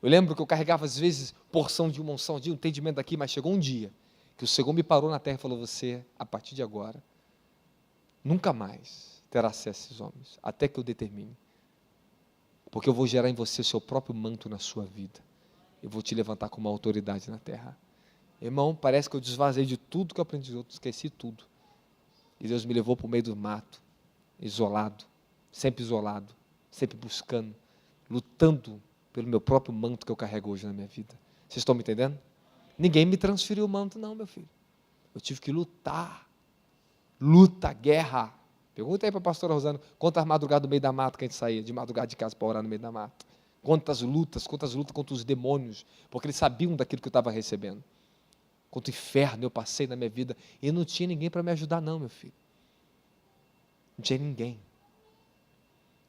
Eu lembro que eu carregava às vezes porção de uma unção, de um entendimento daqui, mas chegou um dia que o Senhor me parou na terra e falou, você, a partir de agora, nunca mais terá acesso a esses homens, até que eu determine. Porque eu vou gerar em você o seu próprio manto na sua vida. Eu vou te levantar como uma autoridade na terra. Irmão, parece que eu desvazei de tudo que eu aprendi dos outros, esqueci tudo. E Deus me levou para o meio do mato, isolado, sempre buscando, lutando pelo meu próprio manto que eu carrego hoje na minha vida. Vocês estão me entendendo? Ninguém me transferiu o manto não, meu filho. Eu tive que lutar. Luta, guerra. Pergunta aí para a pastora Rosana, quantas madrugadas no meio da mata que a gente saía, de madrugada de casa para orar no meio da mata. Quantas lutas contra os demônios, porque eles sabiam daquilo que eu estava recebendo. Quanto inferno eu passei na minha vida, e não tinha ninguém para me ajudar não, meu filho. Não tinha ninguém.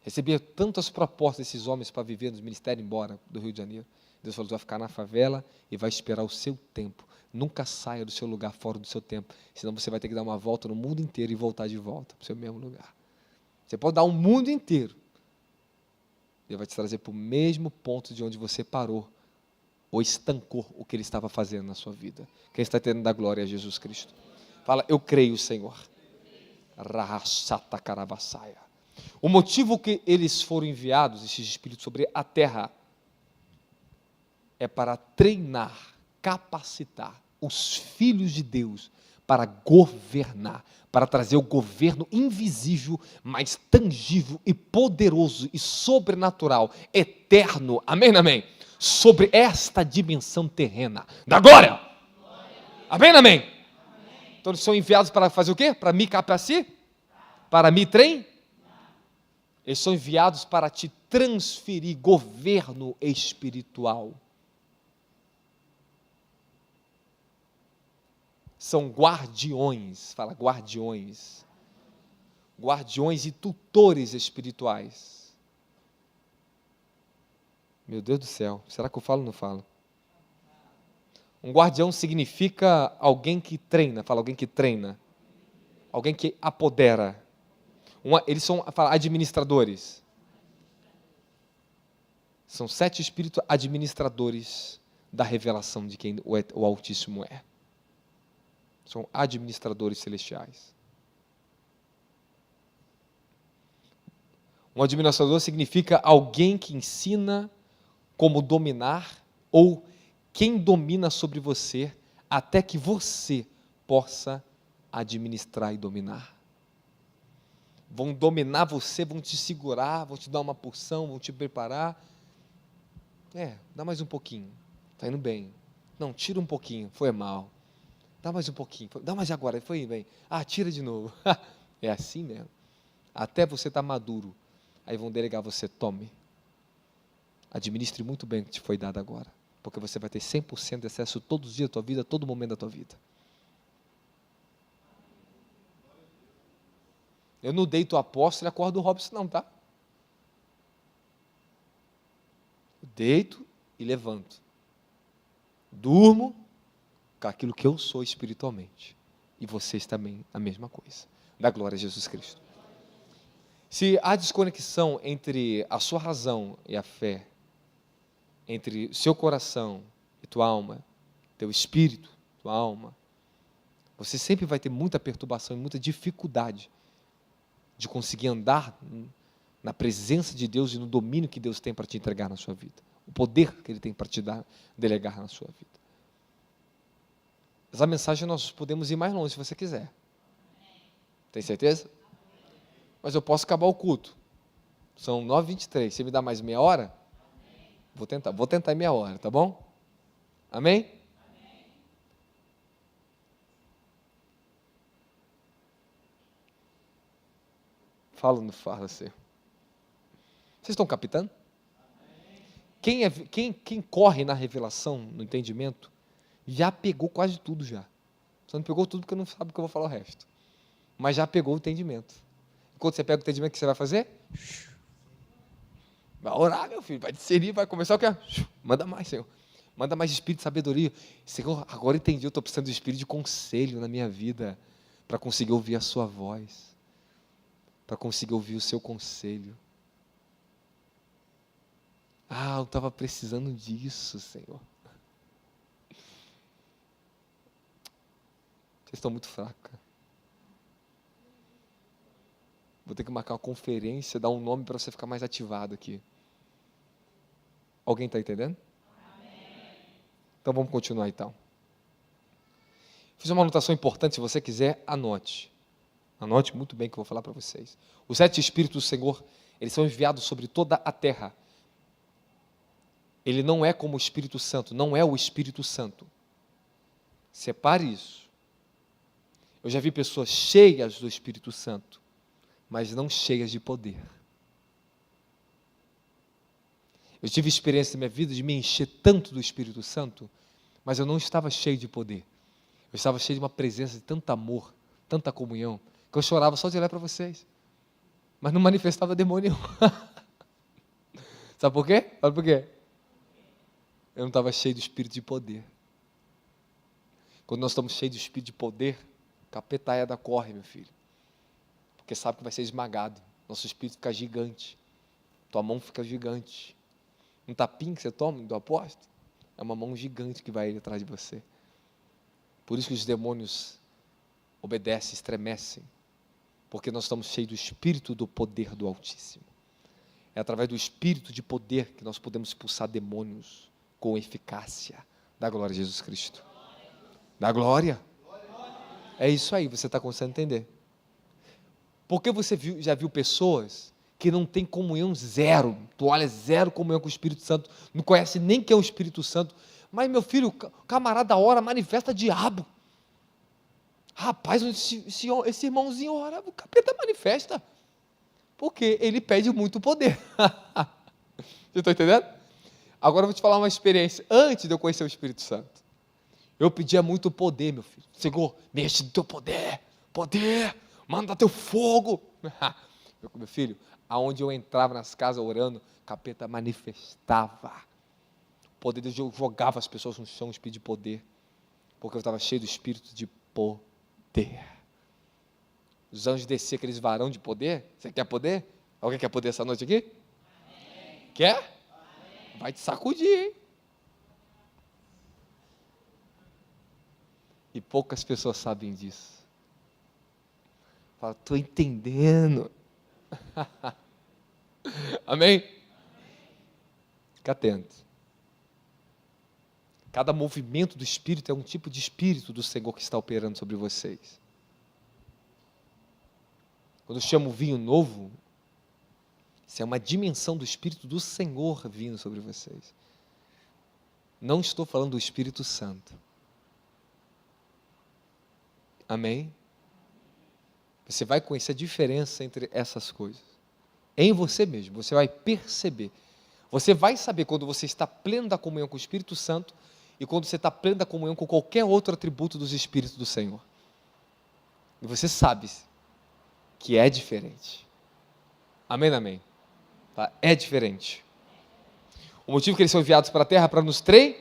Recebia tantas propostas desses homens para viver nos ministérios embora do Rio de Janeiro. Deus falou, vai ficar na favela e vai esperar o seu tempo. Nunca saia do seu lugar fora do seu tempo, senão você vai ter que dar uma volta no mundo inteiro e voltar de volta para o seu mesmo lugar. Você pode dar o mundo inteiro. Ele vai te trazer para o mesmo ponto de onde você parou, ou estancou o que ele estava fazendo na sua vida. Quem está tendo da glória a Jesus Cristo? Fala, eu creio, Senhor. Rahachata Karabassaia. O motivo que eles foram enviados, esses espíritos, sobre a terra, é para treinar, capacitar os filhos de Deus para governar, para trazer o governo invisível, mas tangível e poderoso e sobrenatural, eterno, amém, amém, sobre esta dimensão terrena, da glória, amém, amém, então eles são enviados para fazer o quê? Para me capacitar, para me treinar, eles são enviados para te transferir governo espiritual. São guardiões, fala guardiões, guardiões e tutores espirituais. Meu Deus do céu, será que eu falo ou não falo? Um guardião significa alguém que treina, fala alguém que treina, alguém que apodera. Eles são, fala, administradores. São 7 espíritos administradores da revelação de quem o Altíssimo é. São administradores celestiais. Um administrador significa alguém que ensina como dominar ou quem domina sobre você até que você possa administrar e dominar. Vão dominar você, vão te segurar, vão te dar uma porção, vão te preparar. Dá mais um pouquinho. Está indo bem. Não, tira um pouquinho, foi mal. Dá mais um pouquinho, dá mais agora, foi bem. Tira de novo. É assim mesmo. Até você estar maduro. Aí vão delegar você, tome. Administre muito bem o que te foi dado agora. Porque você vai ter 100% de acesso todos os dias da tua vida, todo momento da tua vida. Eu não deito o apóstolo e acordo o Robson não, tá? Eu deito e levanto. Durmo com aquilo que eu sou espiritualmente. E vocês também, a mesma coisa. Dá glória a Jesus Cristo. Se há desconexão entre a sua razão e a fé, entre seu coração e tua alma, teu espírito, tua alma, você sempre vai ter muita perturbação e muita dificuldade de conseguir andar na presença de Deus e no domínio que Deus tem para te entregar na sua vida. O poder que Ele tem para te dar, delegar na sua vida. Essa mensagem nós podemos ir mais longe se você quiser. Tem certeza? Mas eu posso acabar o culto. São 9h23. Você me dá mais meia hora? Vou tentar em meia hora, tá bom? Amém? Fala ou não fala, você? Vocês estão captando? Quem corre na revelação, no entendimento, já pegou quase tudo já. Só não pegou tudo porque não sabe o que eu vou falar o resto. Mas já pegou o entendimento. Enquanto você pega o entendimento, o que você vai fazer? Vai orar, meu filho, vai discernir, vai começar o quê? Manda mais, Senhor. Manda mais espírito de sabedoria. Senhor, agora entendi, eu estou precisando de espírito de conselho na minha vida, para conseguir ouvir a sua voz, para conseguir ouvir o seu conselho. Eu estava precisando disso, Senhor. Vocês estão muito fracos, cara. Vou ter que marcar uma conferência, dar um nome para você ficar mais ativado aqui. Alguém está entendendo? Amém. Então vamos continuar então. Fiz uma anotação importante, se você quiser, anote. Anote muito bem o que eu vou falar para vocês. Os 7 Espíritos do Senhor, eles são enviados sobre toda a terra. Ele não é como o Espírito Santo, não é o Espírito Santo. Separe isso. Eu já vi pessoas cheias do Espírito Santo, mas não cheias de poder. Eu tive experiência na minha vida de me encher tanto do Espírito Santo, mas eu não estava cheio de poder. Eu estava cheio de uma presença de tanto amor, tanta comunhão, que eu chorava só de olhar para vocês. Mas não manifestava demônio nenhum. Sabe por quê? Sabe por quê? Eu não estava cheio do Espírito de poder. Quando nós estamos cheios do Espírito de poder, capetaiada corre, meu filho. Porque sabe que vai ser esmagado. Nosso espírito fica gigante. Tua mão fica gigante. Um tapinho que você toma do apóstolo, é uma mão gigante que vai atrás de você. Por isso que os demônios obedecem, estremecem. Porque nós estamos cheios do espírito do poder do Altíssimo. É através do espírito de poder que nós podemos expulsar demônios com eficácia. Dá glória a Jesus Cristo. Dá glória. É isso aí, você está conseguindo entender. Porque você já viu pessoas que não têm comunhão zero, tu olha, zero comunhão com o Espírito Santo, não conhece nem quem é o Espírito Santo, mas meu filho, o camarada ora, manifesta diabo. Rapaz, esse irmãozinho ora, o capeta manifesta, porque ele pede muito poder. Você está entendendo? Agora eu vou te falar uma experiência, antes de eu conhecer o Espírito Santo, eu pedia muito poder, meu filho. Senhor, mexe no teu poder, manda teu fogo. Meu filho, aonde eu entrava nas casas orando, o capeta manifestava. O poder de Deus, eu jogava as pessoas no chão, espírito de poder, porque eu estava cheio do espírito de poder. Os anjos desciam aqueles varão de poder. Você quer poder? Alguém quer poder essa noite aqui? Amém. Quer? Amém. Vai te sacudir, hein? E poucas pessoas sabem disso. Fala, estou entendendo. Amém? Fica atento. Cada movimento do Espírito é um tipo de Espírito do Senhor que está operando sobre vocês. Quando eu chamo vinho novo, isso é uma dimensão do Espírito do Senhor vindo sobre vocês. Não estou falando do Espírito Santo. Amém? Você vai conhecer a diferença entre essas coisas. Em você mesmo, você vai perceber. Você vai saber quando você está pleno da comunhão com o Espírito Santo e quando você está pleno da comunhão com qualquer outro atributo dos Espíritos do Senhor. E você sabe que é diferente. Amém, amém? Tá? É diferente. O motivo que eles são enviados para a terra para nos treinar,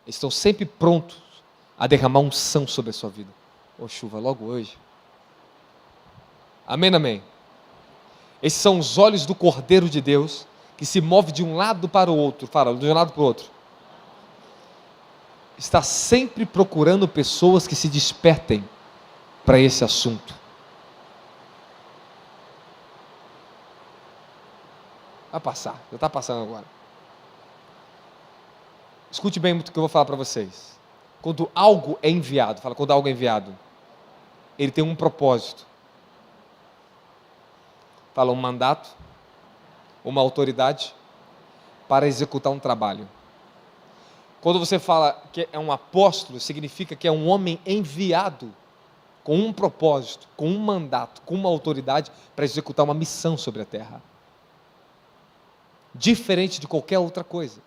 eles estão sempre prontos a derramar unção sobre a sua vida. Ô chuva, logo hoje. Amém, amém? Esses são os olhos do Cordeiro de Deus, que se move de um lado para o outro, fala, de um lado para o outro. Está sempre procurando pessoas que se despertem para esse assunto. Vai passar, já está passando agora. Escute bem muito o que eu vou falar para vocês. Quando algo é enviado, fala, quando algo é enviado, ele tem um propósito. Fala, um mandato, uma autoridade para executar um trabalho. Quando você fala que é um apóstolo, significa que é um homem enviado com um propósito, com um mandato, com uma autoridade para executar uma missão sobre a terra. Diferente de qualquer outra coisa.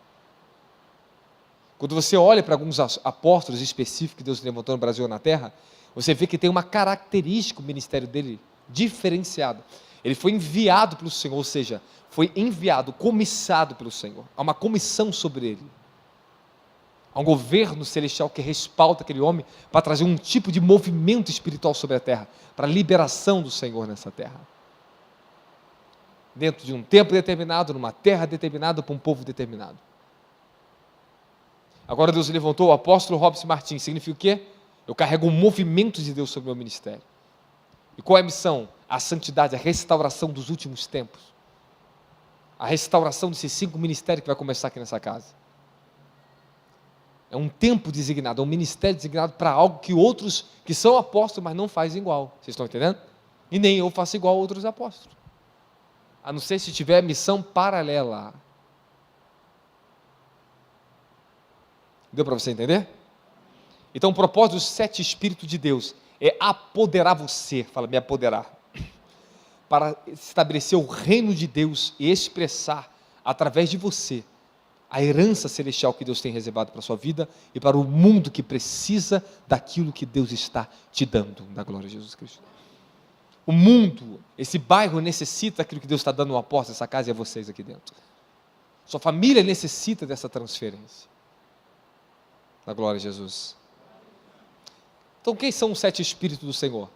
Quando você olha para alguns apóstolos específicos que Deus levantou no Brasil ou na terra, você vê que tem uma característica o ministério dele diferenciada. Ele foi enviado pelo Senhor, ou seja, foi enviado, comissado pelo Senhor. Há uma comissão sobre ele. Há um governo celestial que respalda aquele homem para trazer um tipo de movimento espiritual sobre a terra, para a liberação do Senhor nessa terra. Dentro de um tempo determinado, numa terra determinada, para um povo determinado. Agora Deus levantou o apóstolo Robson Martins. Significa o quê? Eu carrego um movimento de Deus sobre o meu ministério. E qual é a missão? A santidade, a restauração dos últimos tempos. A restauração desses 5 ministérios que vai começar aqui nessa casa. É um tempo designado, é um ministério designado para algo que outros que são apóstolos, mas não fazem igual. Vocês estão entendendo? E nem eu faço igual a outros apóstolos. A não ser se tiver missão paralela. Deu para você entender? Então o propósito dos 7 Espíritos de Deus é apoderar você, fala, me apoderar, para estabelecer o reino de Deus e expressar, através de você, a herança celestial que Deus tem reservado para a sua vida e para o mundo que precisa daquilo que Deus está te dando, na glória de Jesus Cristo. O mundo, esse bairro necessita daquilo que Deus está dando no apóstolo, essa casa e a vocês aqui dentro. Sua família necessita dessa transferência. Na glória de Jesus. Então, quem são os 7 Espíritos do Senhor?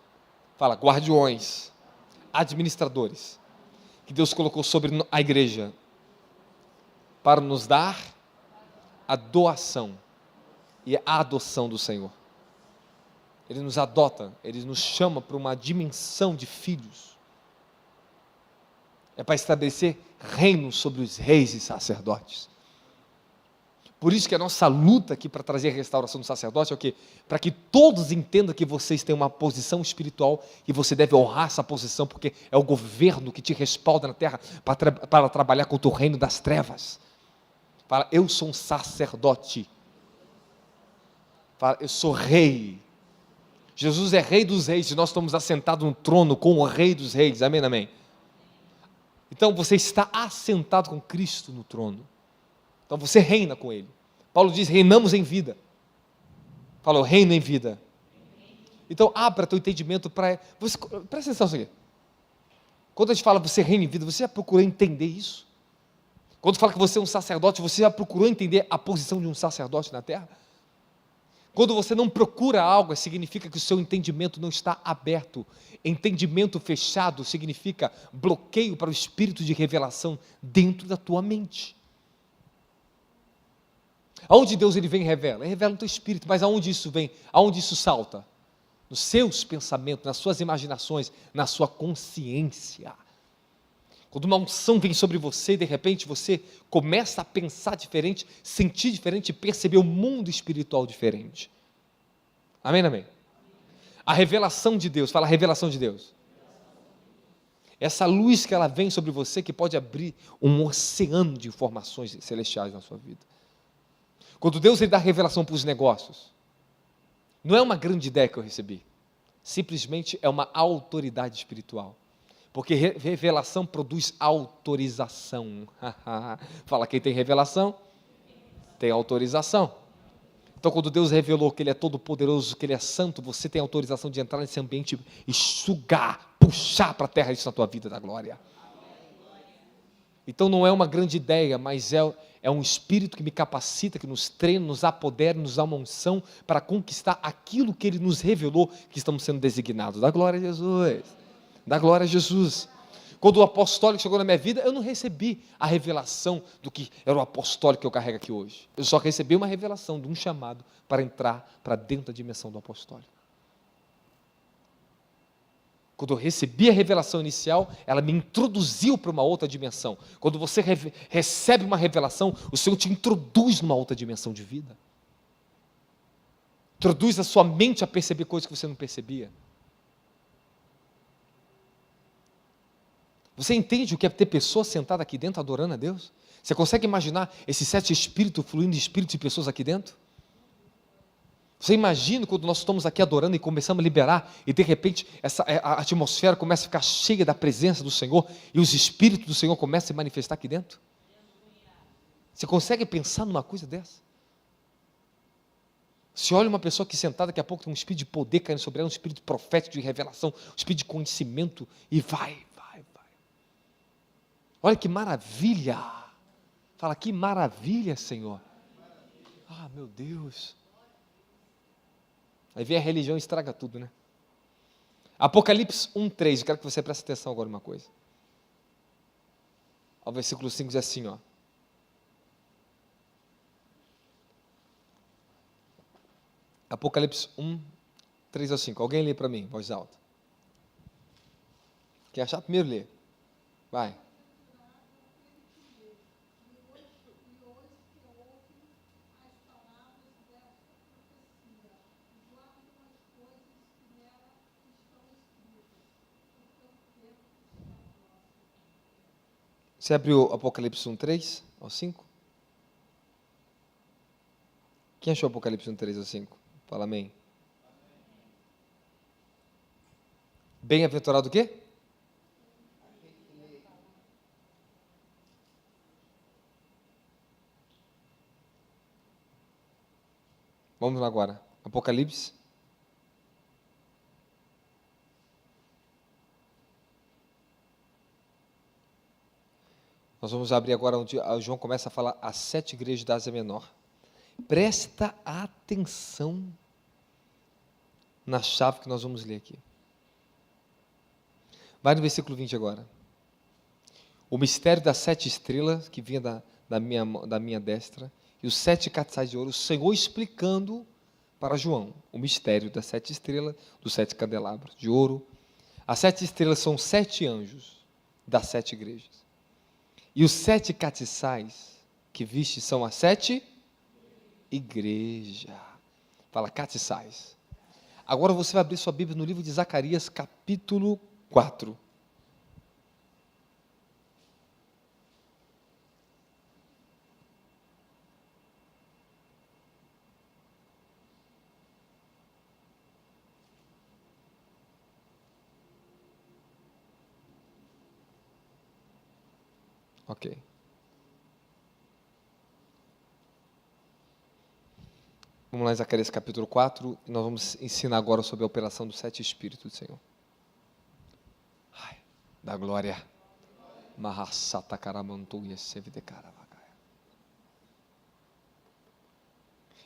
Fala, guardiões, administradores, que Deus colocou sobre a igreja, para nos dar a doação e a adoção do Senhor. Ele nos adota, Ele nos chama para uma dimensão de filhos. É para estabelecer reino sobre os reis e sacerdotes. Por isso que a nossa luta aqui para trazer a restauração do sacerdote é o quê? Para que todos entendam que vocês têm uma posição espiritual e você deve honrar essa posição, porque é o governo que te respalda na terra para trabalhar contra o reino das trevas. Fala, eu sou um sacerdote. Fala, eu sou rei. Jesus é rei dos reis e nós estamos assentados no trono com o rei dos reis. Amém, amém? Então você está assentado com Cristo no trono. Então você reina com Ele. Paulo diz, reinamos em vida. Falou, reino em vida. Então abra teu entendimento para... Presta atenção nisso aqui. Quando a gente fala você reina em vida, você já procurou entender isso? Quando fala que você é um sacerdote, você já procurou entender a posição de um sacerdote na terra? Quando você não procura algo, significa que o seu entendimento não está aberto. Entendimento fechado significa bloqueio para o espírito de revelação dentro da tua mente. Aonde Deus ele vem e revela? Ele revela no teu espírito, mas aonde isso vem? Aonde isso salta? Nos seus pensamentos, nas suas imaginações, na sua consciência. Quando uma unção vem sobre você, de repente você começa a pensar diferente, sentir diferente, perceber o mundo espiritual diferente. Amém, amém? A revelação de Deus, fala a revelação de Deus. Essa luz que ela vem sobre você, que pode abrir um oceano de informações celestiais na sua vida. Quando Deus ele dá revelação para os negócios, não é uma grande ideia que eu recebi, simplesmente é uma autoridade espiritual, porque revelação produz autorização. Fala, quem tem revelação, tem autorização. Então quando Deus revelou que Ele é todo poderoso, que Ele é santo, você tem autorização de entrar nesse ambiente e sugar, puxar para a terra isso na tua vida da glória. Então não é uma grande ideia, mas é um espírito que me capacita, que nos treina, nos apodera, nos dá uma unção para conquistar aquilo que Ele nos revelou, que estamos sendo designados. Dá glória a Jesus, dá glória a Jesus. Quando o apostólico chegou na minha vida, eu não recebi a revelação do que era o apostólico que eu carrego aqui hoje. Eu só recebi uma revelação de um chamado para entrar para dentro da dimensão do apostólico. Quando eu recebi a revelação inicial, ela me introduziu para uma outra dimensão. Quando você recebe uma revelação, o Senhor te introduz numa outra dimensão de vida. Introduz a sua mente a perceber coisas que você não percebia. Você entende o que é ter pessoas sentadas aqui dentro adorando a Deus? Você consegue imaginar esses 7 espíritos fluindo de espíritos e pessoas aqui dentro? Você imagina quando nós estamos aqui adorando e começamos a liberar e de repente a atmosfera começa a ficar cheia da presença do Senhor e os espíritos do Senhor começam a se manifestar aqui dentro? Você consegue pensar numa coisa dessa? Você olha uma pessoa aqui sentada, daqui a pouco tem um espírito de poder caindo sobre ela, um espírito profético de revelação, um espírito de conhecimento e vai. Olha que maravilha, fala, que maravilha, Senhor. Ah, meu Deus. Aí vem a religião e estraga tudo, né? Apocalipse 1:3, eu quero que você preste atenção agora em uma coisa. O versículo 5 diz assim, ó. Apocalipse 1:3 ao 5, alguém lê para mim, voz alta. Quem achar primeiro lê, vai. Você abriu Apocalipse 1:3 ao 5? Quem achou Apocalipse 1:3 ao 5? Fala amém. Bem-aventurado o quê? Vamos lá agora. Apocalipse. Nós vamos abrir agora onde João começa a falar as 7 igrejas da Ásia Menor. Presta atenção na chave que nós vamos ler aqui. Vai no versículo 20 agora. O mistério das 7 estrelas que vinha da minha destra e os 7 castiçais de ouro, o Senhor explicando para João o mistério das 7 estrelas, dos 7 candelabros de ouro. As 7 estrelas são 7 anjos das 7 igrejas. E os 7 castiçais que viste são as 7 igrejas. Fala, castiçais. Agora você vai abrir sua Bíblia no livro de Zacarias, capítulo 4. Ok. Vamos lá em Zacarias capítulo 4, e nós vamos ensinar agora sobre a operação dos 7 Espíritos do Senhor. Ai, da glória.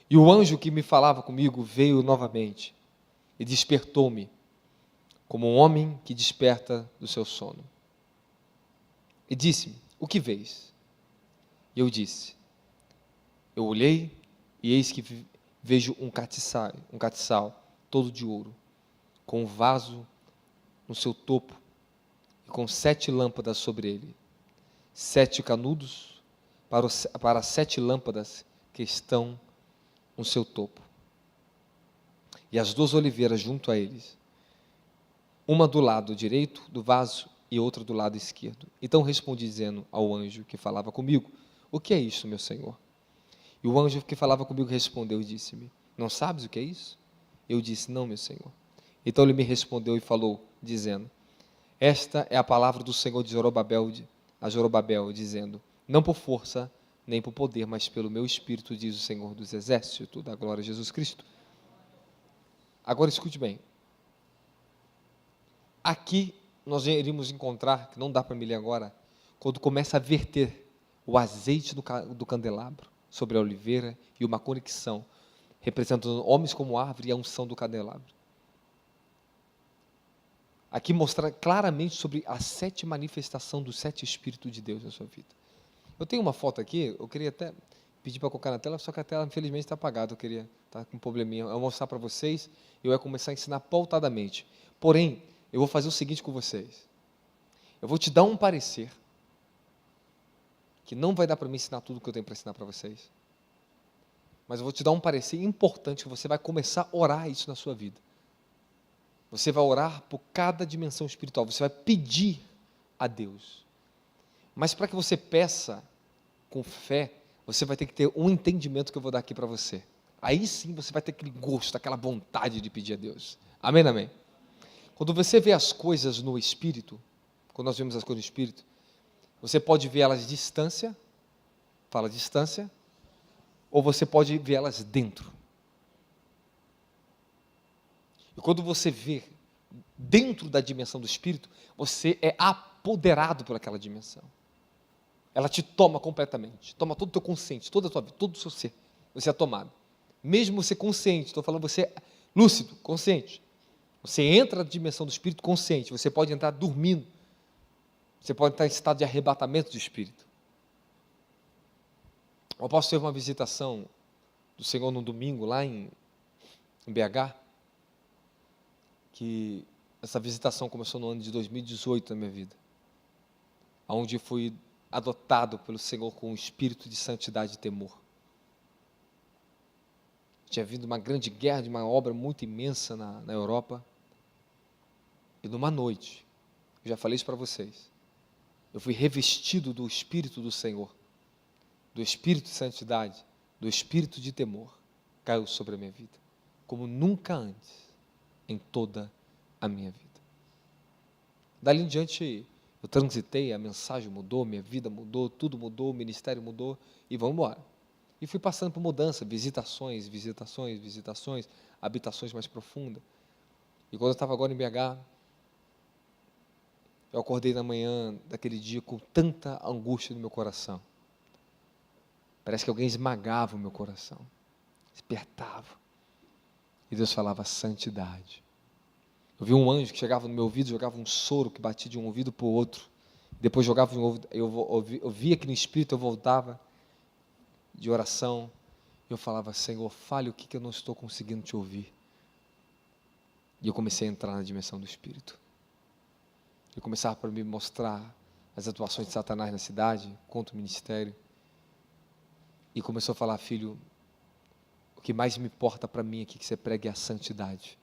E o anjo que me falava comigo veio novamente e despertou-me, como um homem que desperta do seu sono. E disse-me, o que vês? E eu disse, eu olhei E eis que vejo um catiçal todo de ouro, com um vaso no seu topo, e com 7 lâmpadas sobre ele, 7 canudos para as 7 lâmpadas que estão no seu topo. E as 2 oliveiras junto a eles, uma do lado direito do vaso e outra do lado esquerdo. Então respondi dizendo ao anjo que falava comigo: o que é isso, meu senhor? E o anjo que falava comigo respondeu e disse-me: não sabes o que é isso? Eu disse: não, meu senhor. Então ele me respondeu e falou, dizendo: esta é a palavra do Senhor de a Zorobabel, dizendo: não por força, nem por poder, mas pelo meu Espírito, diz o Senhor dos Exércitos, da glória a Jesus Cristo. Agora escute bem. Aqui nós iríamos encontrar, que não dá para me ler agora, quando começa a verter o azeite do candelabro sobre a oliveira e uma conexão, representando homens como árvore e a unção do candelabro. Aqui mostra claramente sobre a 7 manifestação dos 7 Espíritos de Deus na sua vida. Eu tenho uma foto aqui, eu queria até pedir para colocar na tela, só que a tela infelizmente está apagada, eu queria estar com um probleminha. Eu vou mostrar para vocês, eu ia começar a ensinar pautadamente. Porém, eu vou fazer o seguinte com vocês. Eu vou te dar um parecer, que não vai dar para me ensinar tudo que eu tenho para ensinar para vocês. Mas eu vou te dar um parecer importante, que você vai começar a orar isso na sua vida. Você vai orar por cada dimensão espiritual, você vai pedir a Deus. Mas para que você peça com fé, você vai ter que ter um entendimento que eu vou dar aqui para você. Aí sim você vai ter aquele gosto, aquela vontade de pedir a Deus. Amém, amém? Quando você vê as coisas no Espírito, quando nós vemos as coisas no Espírito, você pode ver elas à distância, fala distância, ou você pode ver elas dentro. E quando você vê dentro da dimensão do Espírito, você é apoderado por aquela dimensão. Ela te toma completamente, toma todo o teu consciente, toda a tua vida, todo o seu ser. Você é tomado. Mesmo você consciente, estou falando você lúcido, consciente. Você entra na dimensão do Espírito consciente, você pode entrar dormindo. Você pode estar em estado de arrebatamento do Espírito. Eu posso ter uma visitação do Senhor no domingo, lá em BH, que essa visitação começou no ano de 2018 na minha vida, onde fui adotado pelo Senhor com um espírito de santidade e temor. Tinha havido uma grande guerra, de uma obra muito imensa na Europa, e numa noite, eu já falei isso para vocês, eu fui revestido do Espírito do Senhor, do Espírito de santidade, do Espírito de temor, caiu sobre a minha vida, como nunca antes, em toda a minha vida. Dali em diante, eu transitei, a mensagem mudou, minha vida mudou, tudo mudou, o ministério mudou, e vamos embora. E fui passando por mudança, visitações, habitações mais profundas. E quando eu estava agora em BH, eu acordei na manhã daquele dia com tanta angústia no meu coração. Parece que alguém esmagava o meu coração, despertava. E Deus falava santidade. Eu vi um anjo que chegava no meu ouvido, jogava um soro que batia de um ouvido para o outro. Depois jogava um ouvido, eu via que no Espírito eu voltava de oração. Eu falava: Senhor, fale o que eu não estou conseguindo te ouvir. E eu comecei a entrar na dimensão do Espírito. Ele começava para me mostrar as atuações de Satanás na cidade, contra o ministério. E começou a falar: filho, o que mais me importa para mim aqui que você pregue é a santidade.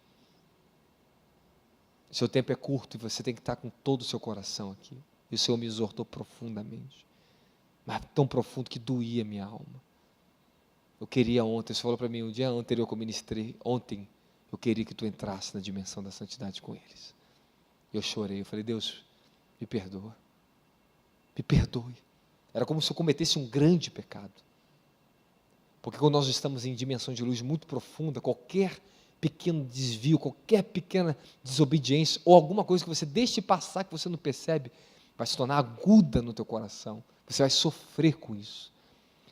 Seu tempo é curto e você tem que estar com todo o seu coração aqui. E o Senhor me exortou profundamente. Mas tão profundo que doía a minha alma. Eu queria ontem, você falou para mim, um dia anterior que eu ministrei, ontem, eu queria que tu entrasse na dimensão da santidade com eles. Eu chorei, eu falei: Deus, me perdoa. Me perdoe. Era como se eu cometesse um grande pecado. Porque quando nós estamos em dimensão de luz muito profunda, qualquer pequeno desvio, qualquer pequena desobediência, ou alguma coisa que você deixe passar, que você não percebe, vai se tornar aguda no teu coração. Você vai sofrer com isso.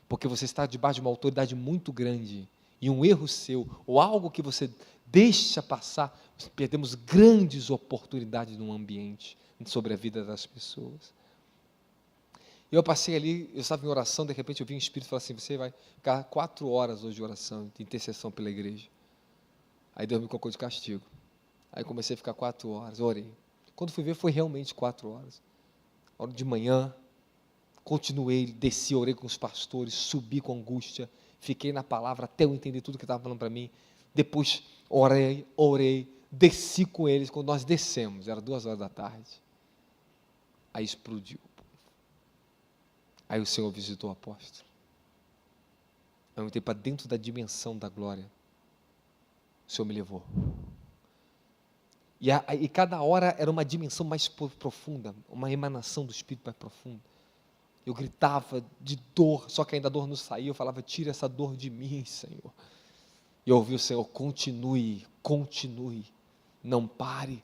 Porque você está debaixo de uma autoridade muito grande, e um erro seu, ou algo que você deixa passar, perdemos grandes oportunidades no ambiente, sobre a vida das pessoas. E eu passei ali, eu estava em oração, de repente eu vi um Espírito falar assim, você vai ficar 4 horas hoje de oração, de intercessão pela igreja. Aí Deus me colocou de castigo. Aí comecei a ficar 4 horas, orei. Quando fui ver, foi realmente 4 horas. Hora de manhã, continuei, desci, orei com os pastores, subi com angústia, fiquei na palavra até eu entender tudo que estava falando para mim. Depois orei, desci com eles. Quando nós descemos, era 2 horas da tarde. Aí explodiu. Aí o Senhor visitou o apóstolo. Eu entrei para dentro da dimensão da glória. O Senhor me levou. E cada hora era uma dimensão mais profunda, uma emanação do Espírito mais profunda. Eu gritava de dor, só que ainda a dor não saía. Eu falava, tira essa dor de mim, Senhor. E eu ouvi o Senhor, continue, não pare.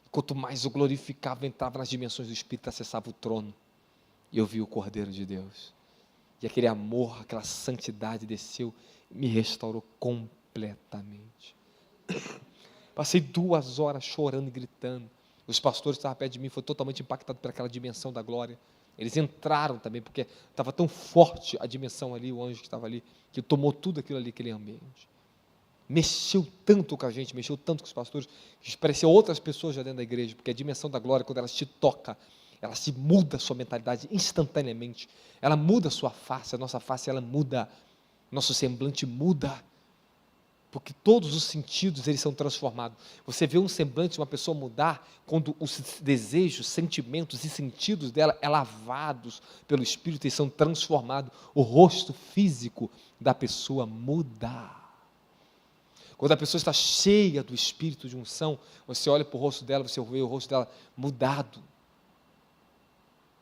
Quanto mais eu glorificava, entrava nas dimensões do Espírito, acessava o trono. E eu vi o Cordeiro de Deus. E aquele amor, aquela santidade desceu, me restaurou completamente. Passei 2 horas chorando e gritando. Os pastores que estavam perto de mim foram totalmente impactados por aquela dimensão da glória. Eles entraram também, porque estava tão forte a dimensão ali, o anjo que estava ali, que tomou tudo aquilo ali, aquele ambiente. Mexeu tanto com a gente, mexeu tanto com os pastores, que parecia outras pessoas já dentro da igreja, porque a dimensão da glória, quando ela te toca, ela se muda a sua mentalidade instantaneamente, ela muda a sua face, a nossa face ela muda, nosso semblante muda, porque todos os sentidos eles são transformados. Você vê um semblante de uma pessoa mudar quando os desejos, sentimentos e sentidos dela é lavados pelo Espírito e são transformados. O rosto físico da pessoa muda. Quando a pessoa está cheia do Espírito de unção, você olha para o rosto dela, você vê o rosto dela mudado.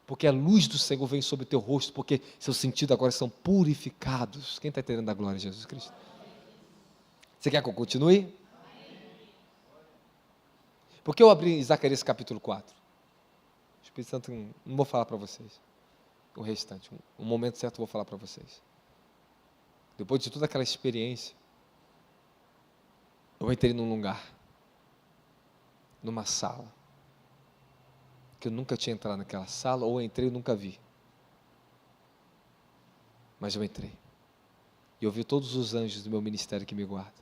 Porque a luz do Senhor vem sobre o teu rosto, porque seus sentidos agora são purificados. Quem está entendendo a glória de Jesus Cristo? Você quer que eu continue? Porque eu abri em Zacarias capítulo 4. O Espírito Santo, não vou falar para vocês o restante. Um momento certo eu vou falar para vocês. Depois de toda aquela experiência, eu entrei num lugar, numa sala, que eu nunca tinha entrado naquela sala, ou eu entrei e nunca vi. Mas eu entrei. E eu vi todos os anjos do meu ministério que me guardam.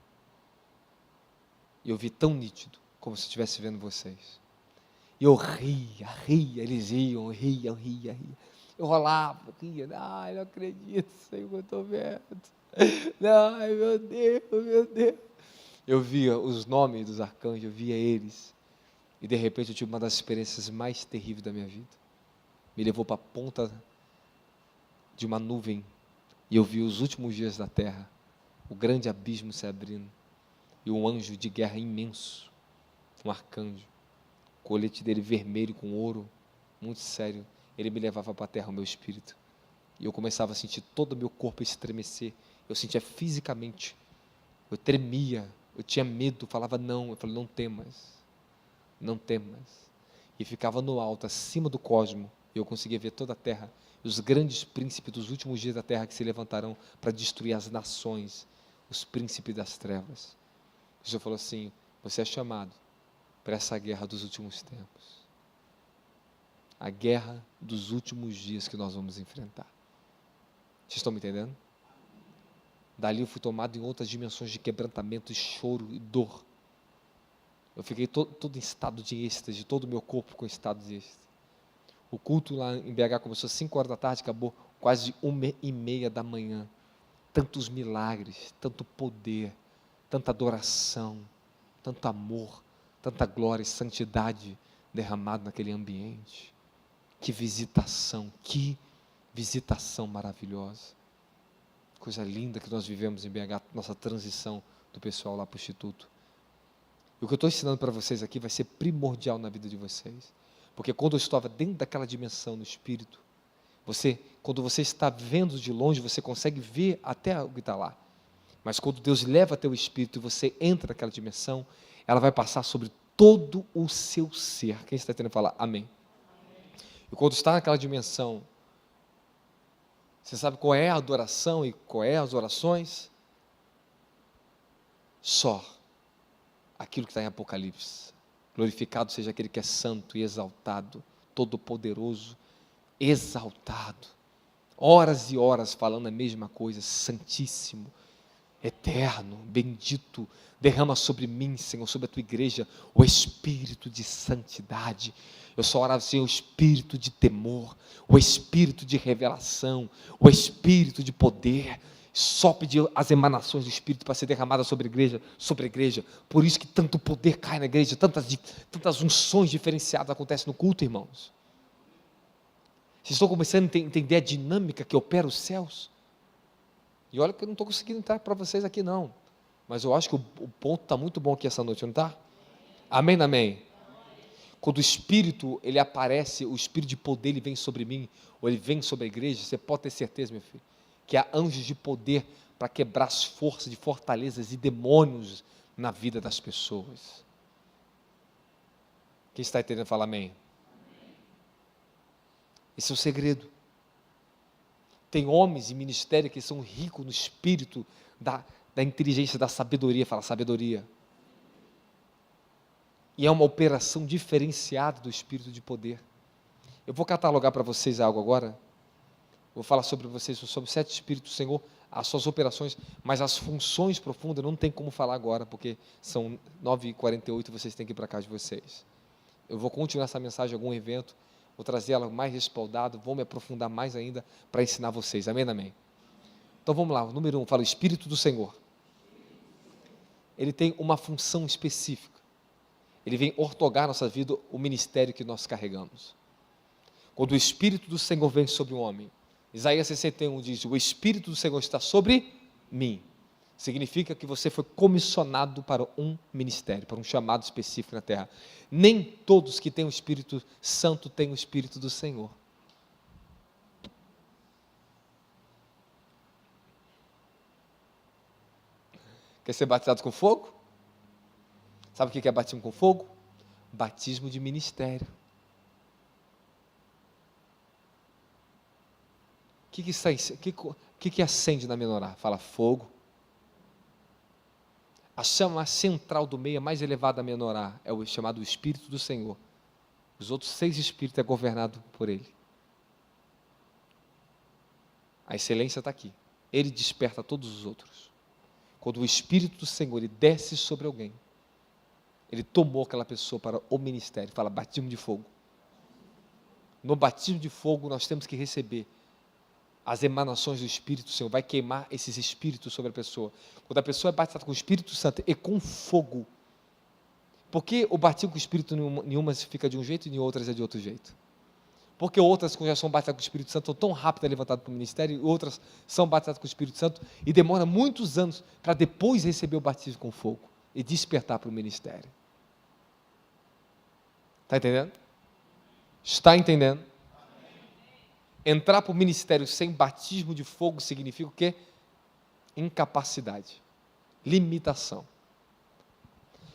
E eu vi tão nítido, como se eu estivesse vendo vocês. E eu ria, eles riam, eu ria. Eu rolava, ria, ai, não acredito, Senhor, eu estou vendo. Ai, meu Deus. Eu via os nomes dos arcanjos, eu via eles. E de repente eu tive uma das experiências mais terríveis da minha vida. Me levou para a ponta de uma nuvem. E eu vi os últimos dias da terra. O grande abismo se abrindo. E um anjo de guerra imenso. Um arcanjo. O colete dele vermelho com ouro. Muito sério. Ele me levava para a terra, o meu espírito. E eu começava a sentir todo o meu corpo estremecer. Eu sentia fisicamente. Eu tremia. Eu tinha medo. Falava não. Eu falei, não temas. Não temas. E ficava no alto, acima do cosmo. E eu conseguia ver toda a terra. E os grandes príncipes dos últimos dias da terra que se levantarão para destruir as nações. Os príncipes das trevas. Jesus falou assim, você é chamado para essa guerra dos últimos tempos. A guerra dos últimos dias que nós vamos enfrentar. Vocês estão me entendendo? Dali eu fui tomado em outras dimensões de quebrantamento, e choro e dor. Eu fiquei todo em estado de êxtase, todo o meu corpo com estado de êxtase. O culto lá em BH começou às 5 horas da tarde, acabou quase 1h30 da manhã. Tantos milagres, tanto poder, tanta adoração, tanto amor, tanta glória e santidade derramado naquele ambiente. Que visitação maravilhosa. Coisa linda que nós vivemos em BH, nossa transição do pessoal lá para o Instituto. E o que eu estou ensinando para vocês aqui vai ser primordial na vida de vocês. Porque quando eu estava dentro daquela dimensão no Espírito, quando você está vendo de longe, você consegue ver até o que está lá. Mas quando Deus leva teu Espírito e você entra naquela dimensão, ela vai passar sobre todo o seu ser. Quem está tentando falar? Amém. E quando está naquela dimensão, você sabe qual é a adoração e qual é as orações? Só aquilo que está em Apocalipse. Glorificado seja aquele que é santo e exaltado, todo-poderoso, exaltado, horas e horas falando a mesma coisa, santíssimo, eterno, bendito, derrama sobre mim, Senhor, sobre a tua igreja, o espírito de santidade. Eu só orava, Senhor, o espírito de temor, o espírito de revelação, o espírito de poder. Só pedir as emanações do Espírito para ser derramada sobre a igreja. Por isso que tanto poder cai na igreja, tantas unções diferenciadas acontecem no culto, irmãos. Vocês estão começando a entender a dinâmica que opera os céus? E olha que eu não estou conseguindo entrar para vocês aqui não, mas eu acho que o ponto está muito bom aqui essa noite, não está? Amém, amém? Quando o Espírito, ele aparece, o Espírito de poder, ele vem sobre mim, ou ele vem sobre a igreja, você pode ter certeza, meu filho, que há anjos de poder para quebrar as forças de fortalezas e demônios na vida das pessoas. Quem está entendendo, fala amém. Esse é o segredo. Tem homens em ministério que são ricos no espírito da inteligência, da sabedoria, fala sabedoria. E é uma operação diferenciada do espírito de poder. Eu vou catalogar para vocês algo agora. Vou falar sobre vocês, sobre 7 espíritos do Senhor, as suas operações, mas as funções profundas não tem como falar agora, porque são 9h48 e vocês têm que ir para casa de vocês. Eu vou continuar essa mensagem em algum evento, vou trazer ela mais respaldada, vou me aprofundar mais ainda para ensinar vocês, amém, amém? Então vamos lá, número 1, fala o Espírito do Senhor. Ele tem uma função específica, ele vem ortogar na nossa vida o ministério que nós carregamos. Quando o Espírito do Senhor vem sobre um homem, Isaías 61 diz, o Espírito do Senhor está sobre mim. Significa que você foi comissionado para um ministério, para um chamado específico na terra. Nem todos que têm o Espírito Santo têm o Espírito do Senhor. Quer ser batizado com fogo? Sabe o que é batismo com fogo? Batismo de ministério. O que acende na menorá? Fala fogo. A chama central do meio, a mais elevada da menorá, é o chamado Espírito do Senhor. Os outros 6 espíritos é governado por ele. A excelência está aqui. Ele desperta todos os outros. Quando o Espírito do Senhor ele desce sobre alguém, ele tomou aquela pessoa para o ministério. Fala batismo de fogo. No batismo de fogo nós temos que receber as emanações do Espírito Senhor, vai queimar esses espíritos sobre a pessoa. Quando a pessoa é batizada com o Espírito Santo e com fogo, porque o batismo com o Espírito nenhuma fica de um jeito e em outras é de outro jeito? Porque outras que já são batizadas com o Espírito Santo são tão rápido levantadas para o ministério, e outras são batizadas com o Espírito Santo e demora muitos anos para depois receber o batismo com fogo e despertar para o ministério. Está entendendo? Está entendendo? Entrar para o ministério sem batismo de fogo significa o quê? Incapacidade, limitação.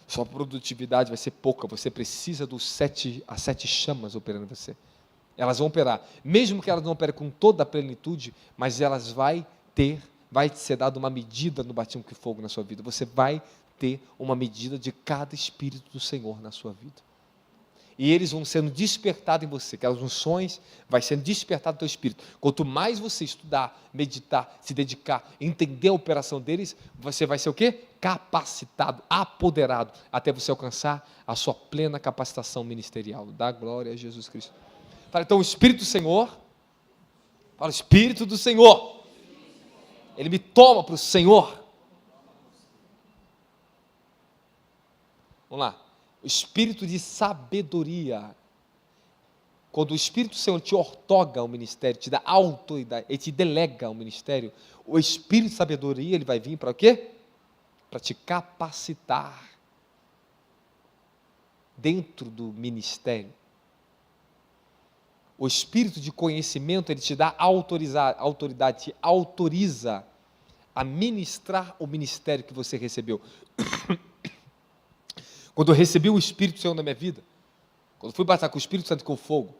Sua produtividade vai ser pouca, você precisa as 7 chamas operando em você. Elas vão operar, mesmo que elas não operem com toda a plenitude, mas elas vai ser dada uma medida no batismo de fogo na sua vida. Você vai ter uma medida de cada Espírito do Senhor na sua vida. E eles vão sendo despertados em você, aquelas unções vai sendo despertado no teu espírito. Quanto mais você estudar, meditar, se dedicar, entender a operação deles, você vai ser o quê? Capacitado, apoderado, até você alcançar a sua plena capacitação ministerial. Dá glória a Jesus Cristo. Fala, então o Espírito do Senhor, fala, o Espírito do Senhor, ele me toma para o Senhor. Vamos lá. O espírito de sabedoria. Quando o Espírito do Senhor te ortoga ao ministério, te dá autoridade, ele te delega ao ministério, o espírito de sabedoria, ele vai vir para o quê? Para te capacitar dentro do ministério. O espírito de conhecimento, ele te dá autoridade, te autoriza a ministrar o ministério que você recebeu. Quando eu recebi o Espírito Santo na minha vida, quando eu fui batizar com o Espírito Santo com fogo,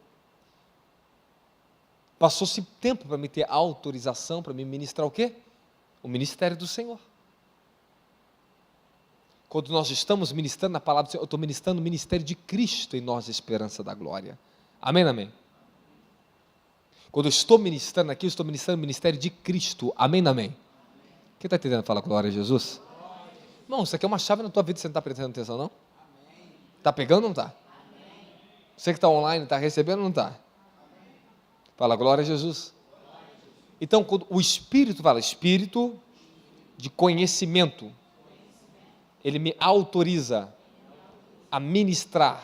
passou-se tempo para me ter a autorização para me ministrar o quê? O ministério do Senhor. Quando nós estamos ministrando a palavra do Senhor, eu estou ministrando o ministério de Cristo em nós, a esperança da glória. Amém, amém? Quando eu estou ministrando aqui, eu estou ministrando o ministério de Cristo. Amém, amém? Quem está entendendo? Fala glória a Jesus. Irmão, isso aqui é uma chave na tua vida, você não está prestando atenção, não? Está pegando ou não está? Você que está online, está recebendo ou não está? Fala glória a Jesus. Então, quando o Espírito fala, Espírito de conhecimento, ele me autoriza a ministrar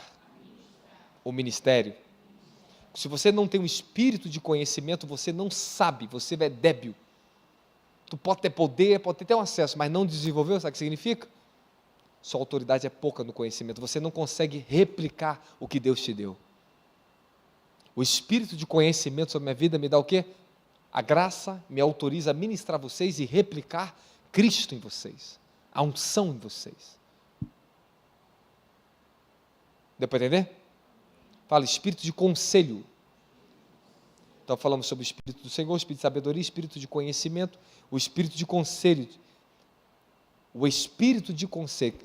o ministério. Se você não tem um espírito de conhecimento, você não sabe, você é débil. Tu pode ter poder, pode ter um acesso, mas não desenvolveu, sabe o que significa? Sua autoridade é pouca no conhecimento, você não consegue replicar o que Deus te deu. O espírito de conhecimento sobre a minha vida me dá o quê? A graça me autoriza a ministrar vocês e replicar Cristo em vocês, a unção em vocês. Deu para entender? Fala, espírito de conselho. Então falamos sobre o Espírito do Senhor, o Espírito de sabedoria, Espírito de conhecimento, o Espírito de conselho. O Espírito de conselho,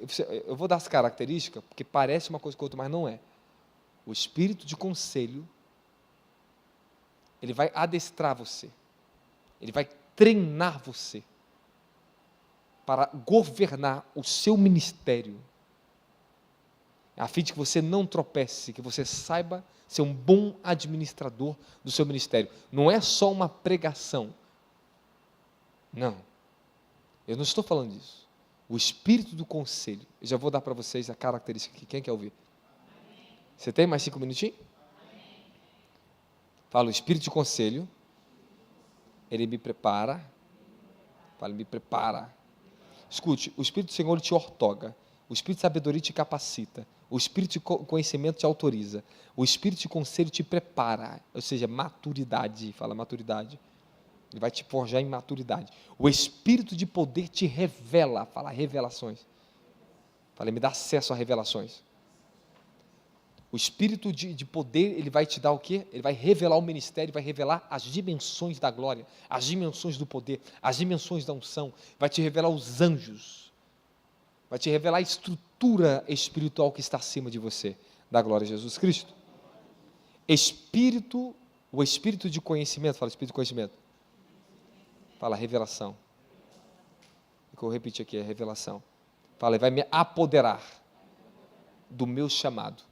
eu vou dar as características, porque parece uma coisa com outra, mas não é. O Espírito de conselho, ele vai adestrar você, ele vai treinar você, para governar o seu ministério, a fim de que você não tropece, que você saiba ser um bom administrador do seu ministério. Não é só uma pregação. Não. Eu não estou falando disso. O espírito do conselho. Eu já vou dar para vocês a característica aqui. Quem quer ouvir? Você tem mais 5 minutinhos? Fala, o espírito de conselho, ele me prepara. Fala, ele me prepara. Escute, o Espírito do Senhor te ortoga. O Espírito de sabedoria te capacita, o Espírito de conhecimento te autoriza, o Espírito de conselho te prepara, ou seja, maturidade, fala maturidade, ele vai te forjar em maturidade. O Espírito de poder te revela, fala revelações, fala, me dá acesso a revelações. O Espírito de poder, ele vai te dar o quê? Ele vai revelar o ministério, vai revelar as dimensões da glória, as dimensões do poder, as dimensões da unção, vai te revelar os anjos, vai te revelar a estrutura espiritual que está acima de você, da glória de Jesus Cristo. Espírito, o Espírito de conhecimento, fala Espírito de conhecimento, fala revelação, o que eu repeti aqui é revelação, fala, ele vai me apoderar do meu chamado,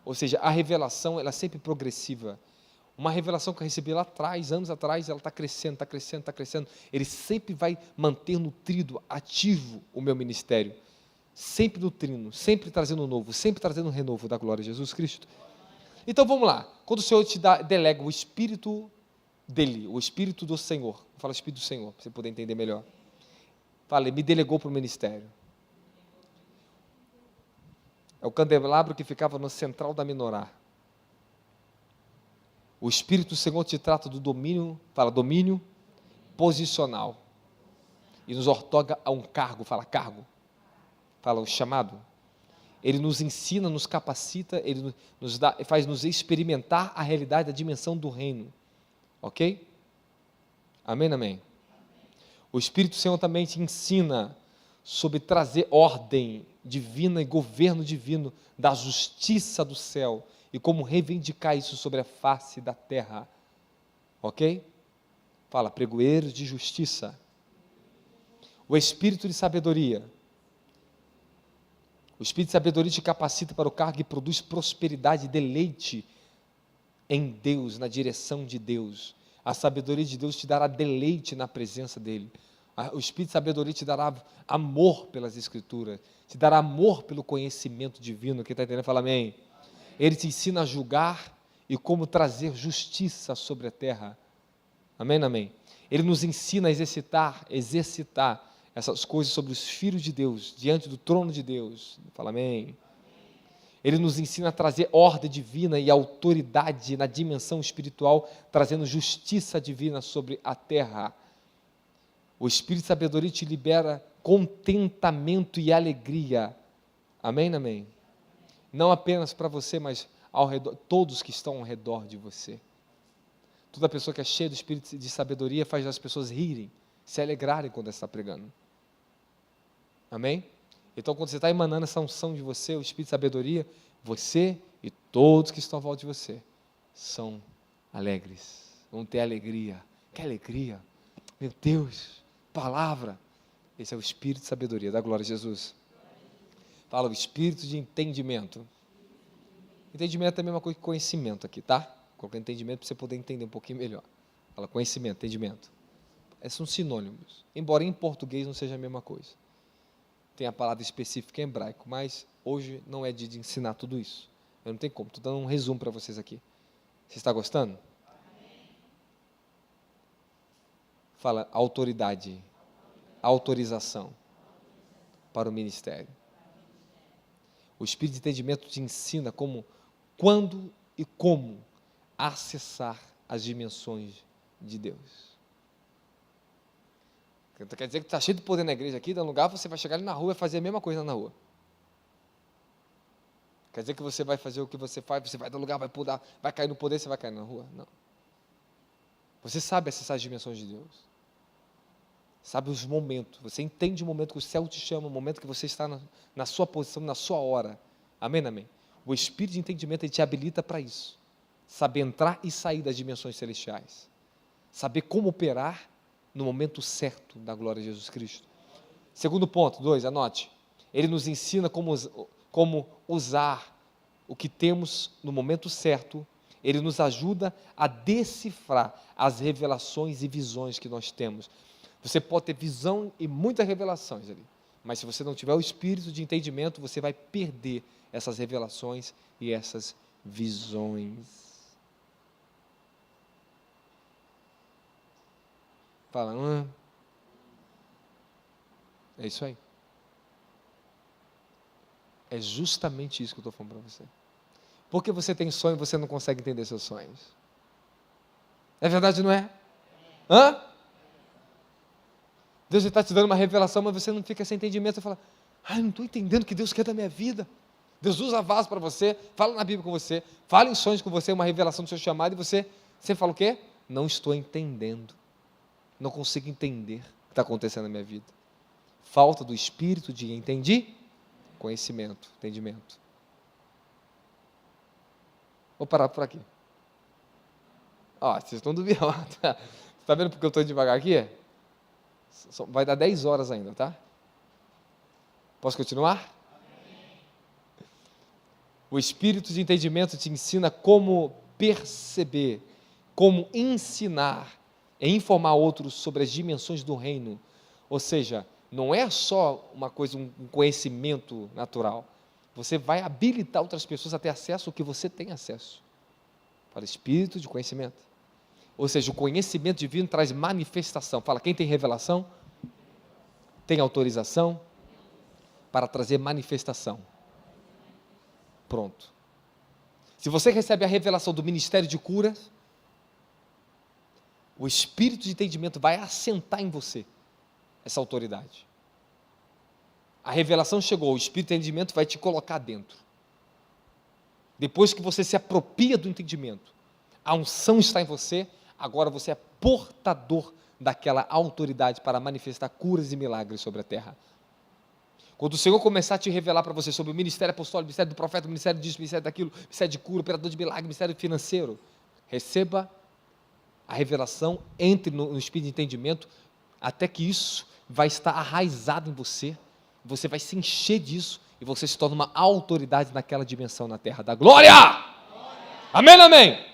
ou seja, a revelação, ela é sempre progressiva. Uma revelação que eu recebi lá atrás, anos atrás, ela está crescendo, está crescendo, está crescendo. Ele sempre vai manter nutrido, ativo o meu ministério. Sempre nutrindo, sempre trazendo novo, sempre trazendo renovo da glória de Jesus Cristo. Então vamos lá. Quando o Senhor te delega o Espírito dele, o Espírito do Senhor, fala Espírito do Senhor, para você poder entender melhor. Fala, ele me delegou para o ministério. É o candelabro que ficava no central da menorá. O Espírito do Senhor te trata do domínio, fala domínio posicional, e nos ortoga a um cargo, fala cargo, fala o chamado. Ele nos ensina, nos capacita, ele nos dá, faz nos experimentar a realidade da dimensão do reino, ok? Amém, amém? O Espírito do Senhor também te ensina sobre trazer ordem divina e governo divino da justiça do céu, e como reivindicar isso sobre a face da terra, ok? Fala, pregoeiros de justiça. O Espírito de sabedoria. O Espírito de sabedoria te capacita para o cargo e produz prosperidade e deleite em Deus, na direção de Deus. A sabedoria de Deus te dará deleite na presença dEle. O Espírito de sabedoria te dará amor pelas Escrituras, te dará amor pelo conhecimento divino. Quem está entendendo, fala amém. Ele te ensina a julgar e como trazer justiça sobre a terra. Amém, amém? Ele nos ensina a exercitar essas coisas sobre os filhos de Deus, diante do trono de Deus. Fala amém. Ele nos ensina a trazer ordem divina e autoridade na dimensão espiritual, trazendo justiça divina sobre a terra. O Espírito de sabedoria te libera contentamento e alegria. Amém, amém? Não apenas para você, mas ao redor, todos que estão ao redor de você. Toda pessoa que é cheia do Espírito de sabedoria faz as pessoas rirem, se alegrarem quando está pregando. Amém? Então, quando você está emanando essa unção de você, o Espírito de sabedoria, você e todos que estão à volta de você são alegres. vão ter alegria. Que alegria! Meu Deus, palavra. Esse é o espírito de sabedoria. Dá glória a Jesus. Fala o espírito de entendimento. Entendimento é a mesma coisa que conhecimento aqui, tá? Colocar entendimento para você poder entender um pouquinho melhor. Fala conhecimento, entendimento. Esses são sinônimos. Embora em português não seja a mesma coisa. Tem a palavra específica em hebraico, mas hoje não é dia de ensinar tudo isso. Eu não tenho como, estou dando um resumo para vocês aqui. Você está gostando? Fala autoridade, autorização para o ministério. O espírito de entendimento te ensina como, quando e como acessar as dimensões de Deus. Quer dizer que está cheio de poder na igreja aqui, dá um lugar, você vai chegar ali na rua e fazer a mesma coisa na rua. Quer dizer que você vai fazer o que você faz, você vai dar lugar, vai pular, vai cair no poder, você vai cair na rua? Não. Você sabe acessar as dimensões de Deus. Sabe os momentos, você entende o momento que o céu te chama, o momento que você está na sua posição, na sua hora. Amém, amém? O espírito de entendimento, ele te habilita para isso. Saber entrar e sair das dimensões celestiais. Saber como operar no momento certo da glória de Jesus Cristo. Segundo ponto, 2, anote. Ele nos ensina como usar o que temos no momento certo. Ele nos ajuda a decifrar as revelações e visões que nós temos. Você pode ter visão e muitas revelações ali, mas se você não tiver o espírito de entendimento, você vai perder essas revelações e essas visões. Fala, é isso aí. É justamente isso que eu estou falando para você. Por que você tem sonho e você não consegue entender seus sonhos? É verdade, não é? Hã? Deus está te dando uma revelação, mas você não fica sem entendimento. Você fala, não estou entendendo o que Deus quer da minha vida. Deus usa vaso para você, fala na Bíblia com você, fala em sonhos com você, uma revelação do seu chamado, e você fala o quê? Não estou entendendo. Não consigo entender o que está acontecendo na minha vida. Falta do espírito de conhecimento, entendimento. Vou parar por aqui. Vocês estão duvidando. Está vendo porque eu estou devagar aqui? Vai dar 10 horas ainda, tá? Posso continuar? O espírito de entendimento te ensina como perceber, como ensinar e informar outros sobre as dimensões do reino. Ou seja, não é só uma coisa, um conhecimento natural. Você vai habilitar outras pessoas a ter acesso ao que você tem acesso. Para o espírito de conhecimento. Ou seja, o conhecimento divino traz manifestação. Fala, quem tem revelação, tem autorização para trazer manifestação. Pronto. Se você recebe a revelação do ministério de curas, o espírito de entendimento vai assentar em você essa autoridade. A revelação chegou, o espírito de entendimento vai te colocar dentro. Depois que você se apropria do entendimento, a unção está em você, agora você é portador daquela autoridade para manifestar curas e milagres sobre a terra. Quando o Senhor começar a te revelar para você sobre o ministério apostólico, o ministério do profeta, o ministério disso, o ministério daquilo, o ministério de cura, operador de milagre, o ministério financeiro, receba a revelação, entre no espírito de entendimento, até que isso vai estar arraizado em você, você vai se encher disso, e você se torna uma autoridade naquela dimensão na terra da glória. Amém, amém?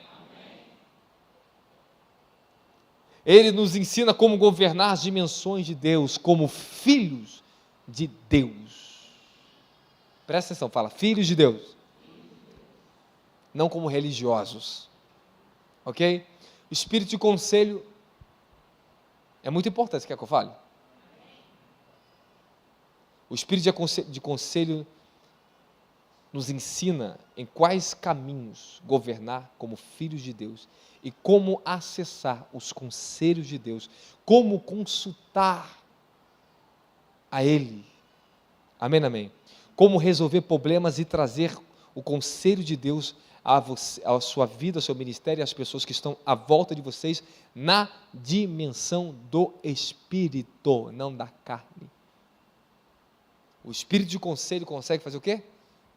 Ele nos ensina como governar as dimensões de Deus, como filhos de Deus. Presta atenção, fala, filhos de Deus. Não como religiosos. Ok? O espírito de conselho é muito importante, quer que eu fale? O espírito de conselho nos ensina em quais caminhos governar como filhos de Deus e como acessar os conselhos de Deus, como consultar a Ele. Amém, amém? Como resolver problemas e trazer o conselho de Deus à sua vida, ao seu ministério e às pessoas que estão à volta de vocês na dimensão do Espírito, não da carne. O espírito de conselho consegue fazer o quê?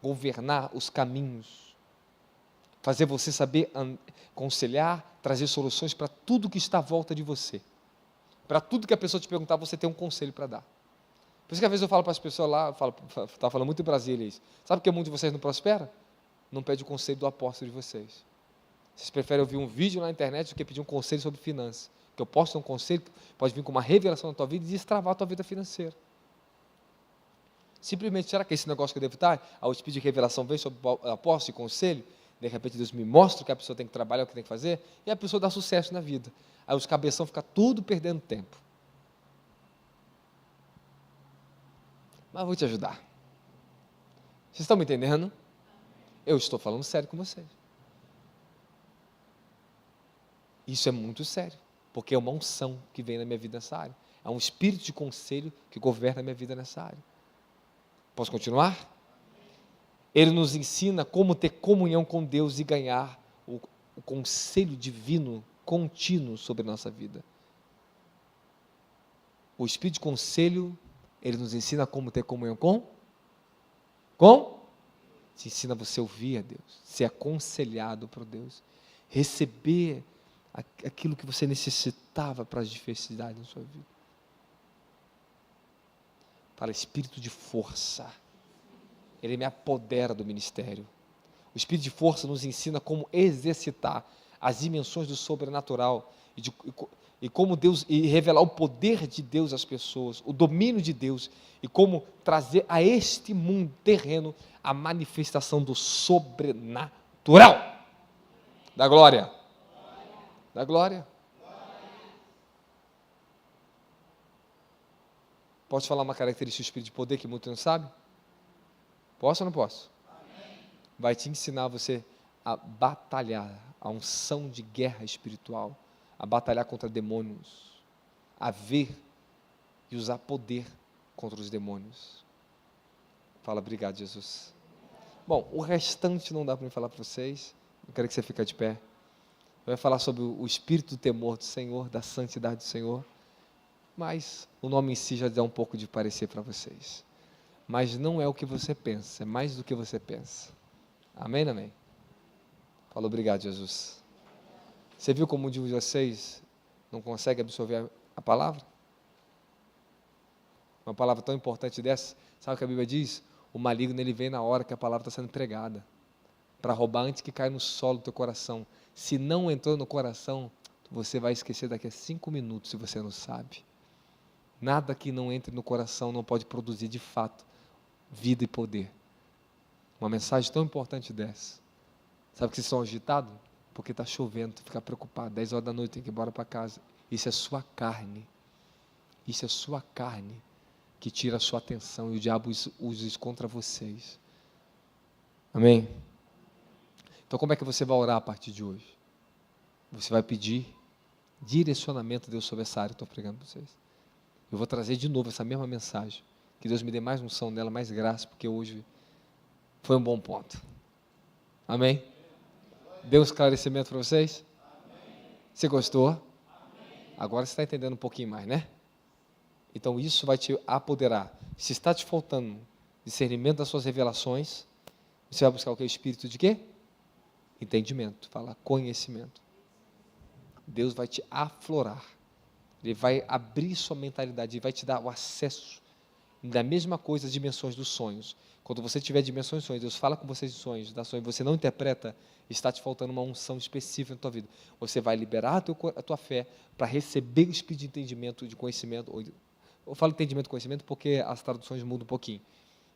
Governar os caminhos. fazer você saber aconselhar, trazer soluções para tudo que está à volta de você. Para tudo que a pessoa te perguntar, você tem um conselho para dar. Por isso que às vezes eu falo para as pessoas lá, estava falando muito em Brasília isso. Sabe por que muitos de vocês não prospera? Não pede o conselho do apóstolo de vocês. Vocês preferem ouvir um vídeo na internet do que pedir um conselho sobre finanças. Porque eu posso ter um conselho, pode vir com uma revelação na tua vida e destravar a tua vida financeira. Simplesmente, será que esse negócio que eu devo estar? Ao Espírito de revelação vem sobre o apóstolo e conselho, de repente Deus me mostra o que a pessoa tem que trabalhar, o que tem que fazer, e a pessoa dá sucesso na vida. Aí os cabeção ficam tudo perdendo tempo. Mas eu vou te ajudar. Vocês estão me entendendo? Eu estou falando sério com vocês. Isso é muito sério, porque é uma unção que vem na minha vida nessa área. É um espírito de conselho que governa a minha vida nessa área. Posso continuar? Ele nos ensina como ter comunhão com Deus e ganhar o conselho divino contínuo sobre a nossa vida. O espírito de conselho, ele nos ensina como ter comunhão com? Te ensina você a ouvir a Deus, ser aconselhado por Deus, receber aquilo que você necessitava para as diversidades na sua vida. Fala, espírito de força. Ele me apodera do ministério. O espírito de força nos ensina como exercitar as dimensões do sobrenatural e como Deus, e revelar o poder de Deus às pessoas, o domínio de Deus, e como trazer a este mundo terreno a manifestação do sobrenatural. Da glória. Da glória. Posso falar uma característica do espírito de poder que muitos não sabem? Posso ou não posso? Vai te ensinar você a batalhar, a unção de guerra espiritual, a batalhar contra demônios, a ver e usar poder contra os demônios. Fala, obrigado, Jesus. Bom, o restante não dá para me falar para vocês, eu quero que você fique de pé. Vai falar sobre o espírito do temor do Senhor, da santidade do Senhor, mas o nome em si já dá um pouco de parecer para vocês. Mas não é o que você pensa, é mais do que você pensa. Amém, amém? Fala, obrigado, Jesus. Você viu como um de vocês não consegue absorver a palavra? Uma palavra tão importante dessa, sabe o que a Bíblia diz? O maligno, ele vem na hora que a palavra está sendo pregada, para roubar antes que caia no solo do teu coração. Se não entrou no coração, você vai esquecer daqui a 5 minutos, se você não sabe. Nada que não entre no coração não pode produzir de fato vida e poder. Uma mensagem tão importante dessa. Sabe que vocês estão agitados? Porque está chovendo, tu fica preocupado, 10 horas da noite, tem que ir embora para casa. Isso é sua carne. Isso é sua carne que tira a sua atenção e o diabo usa isso contra vocês. Amém? Então como é que você vai orar a partir de hoje? Você vai pedir direcionamento a Deus sobre essa área que eu estou pregando para vocês. Eu vou trazer de novo essa mesma mensagem. Que Deus me dê mais unção nela, mais graça, porque hoje foi um bom ponto. Amém? Deu um esclarecimento para vocês? Você gostou? Agora você está entendendo um pouquinho mais, né? Então isso vai te apoderar. Se está te faltando discernimento das suas revelações, você vai buscar o que? O espírito de quê? Entendimento. Fala conhecimento. Deus vai te aflorar. Ele vai abrir sua mentalidade, ele vai te dar o acesso da mesma coisa, as dimensões dos sonhos. Quando você tiver dimensões de sonhos, Deus fala com você de sonhos, da sonho, você não interpreta, está te faltando uma unção específica na tua vida. Você vai liberar a tua fé para receber o espírito de entendimento, de conhecimento. Eu falo entendimento e conhecimento porque as traduções mudam um pouquinho.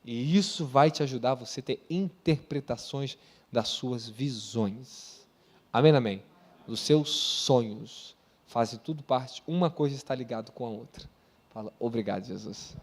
E isso vai te ajudar a você ter interpretações das suas visões. Amém, amém? Dos seus sonhos. Fazem tudo parte, uma coisa está ligada com a outra. Fala, obrigado, Jesus.